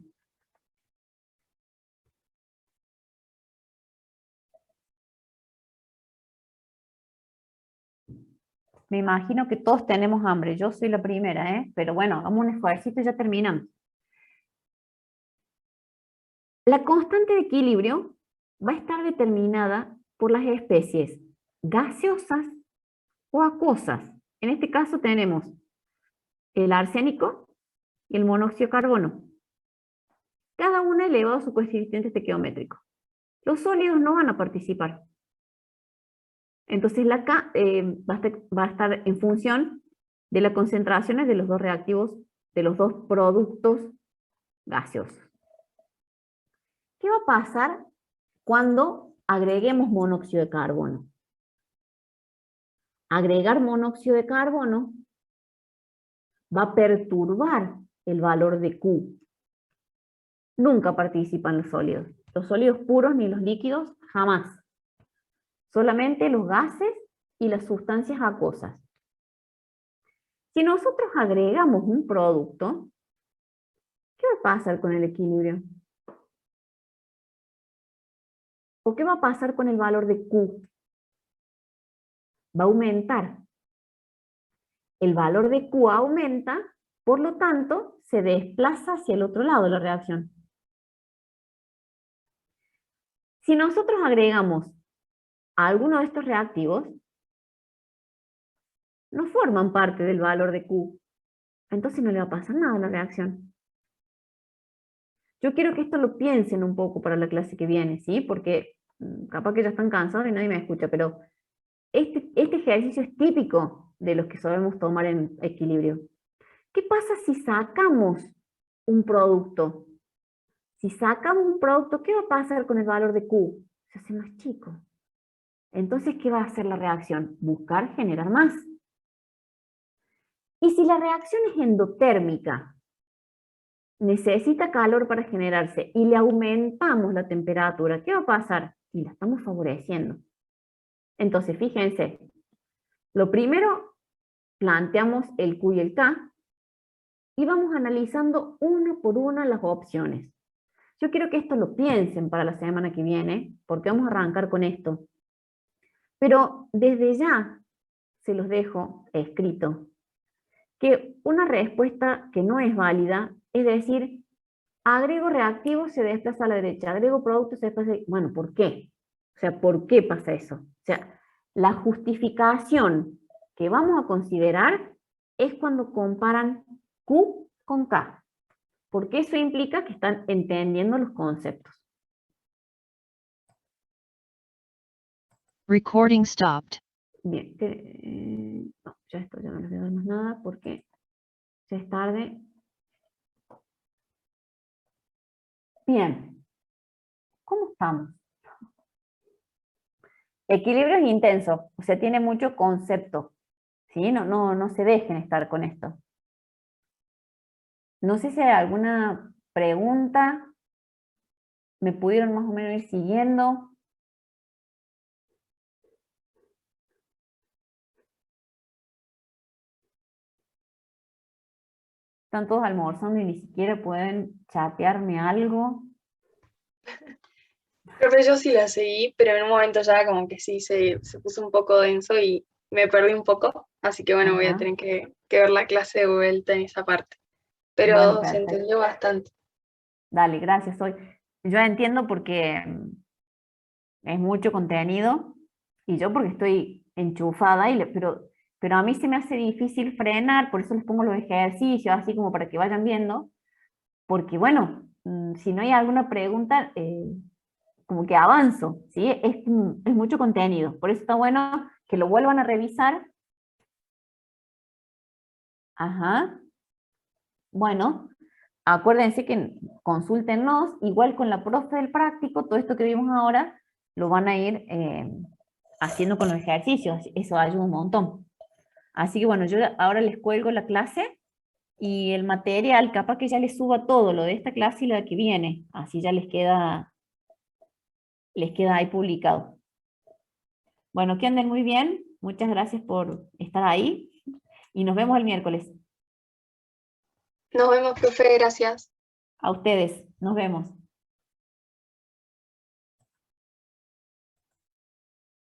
Me imagino que todos tenemos hambre. Yo soy la primera, ¿eh? Pero bueno, hagamos un esfuerzo y ya terminamos. La constante de equilibrio va a estar determinada por las especies gaseosas o acuosas. En este caso tenemos el arsénico y el monóxido de carbono. Cada una elevado a su coeficiente estequiométrico. Los sólidos no van a participar. Entonces la K va a estar en función de las concentraciones de los dos reactivos, de los dos productos gaseosos. ¿Qué va a pasar cuando agreguemos monóxido de carbono? Agregar monóxido de carbono va a perturbar el valor de Q. Nunca participan los sólidos. Los sólidos puros ni los líquidos, jamás. Solamente los gases y las sustancias acuosas. Si nosotros agregamos un producto, ¿qué va a pasar con el equilibrio? ¿O qué va a pasar con el valor de Q? Va a aumentar. El valor de Q aumenta, por lo tanto, se desplaza hacia el otro lado de la reacción. Si nosotros agregamos a alguno de estos reactivos, no forman parte del valor de Q. Entonces no le va a pasar nada a la reacción. Yo quiero que esto lo piensen un poco para la clase que viene, ¿sí? Porque capaz que ya están cansados y nadie me escucha, pero este ejercicio es típico de los que sabemos tomar en equilibrio. ¿Qué pasa si sacamos un producto? Si sacamos un producto, ¿qué va a pasar con el valor de Q? Se hace más chico. Entonces, ¿qué va a hacer la reacción? Buscar generar más. Y si la reacción es endotérmica, necesita calor para generarse y le aumentamos la temperatura, ¿qué va a pasar? Y la estamos favoreciendo. Entonces, fíjense, lo primero, planteamos el Q y el K y vamos analizando una por una las opciones. Yo quiero que esto lo piensen para la semana que viene, porque vamos a arrancar con esto. Pero desde ya se los dejo escrito, que una respuesta que no es válida, es decir, agrego reactivo, se desplaza a la derecha, agrego producto, se desplaza a la... Bueno, ¿por qué? O sea, ¿por qué pasa eso? O sea, la justificación que vamos a considerar es cuando comparan Q con K, porque eso implica que están entendiendo los conceptos. Recording stopped. Bien, no, ya esto ya no les voy a dar más nada porque ya es tarde. Bien, ¿cómo estamos? Equilibrio es intenso, o sea, tiene mucho concepto, ¿sí? No se dejen estar con esto. No sé si hay alguna pregunta. ¿Me pudieron más o menos ir siguiendo? Están todos almorzando y ni siquiera pueden chatearme algo. Profe, yo sí la seguí, pero en un momento ya como que sí se puso un poco denso y me perdí un poco. Así que bueno, voy a Ajá. tener que ver la clase de vuelta en esa parte. Bueno, Pero se perfecto. entendió bastante. Dale, gracias. Yo entiendo porque es mucho contenido y yo porque estoy enchufada, pero a mí se me hace difícil frenar, por eso les pongo los ejercicios así como para que vayan viendo, porque bueno, si no hay alguna pregunta, como que avanzo, ¿sí? Es mucho contenido, por eso está bueno que lo vuelvan a revisar. Ajá, bueno, acuérdense que consúltenos, igual con la profe del práctico, todo esto que vimos ahora, lo van a ir haciendo con los ejercicios, eso ayuda un montón. Así que bueno, yo ahora les cuelgo la clase y el material, capaz que ya les suba todo, lo de esta clase y la que viene, así ya les queda ahí publicado. Bueno, que anden muy bien, muchas gracias por estar ahí y nos vemos el miércoles. Nos vemos, profe, gracias. A ustedes, nos vemos.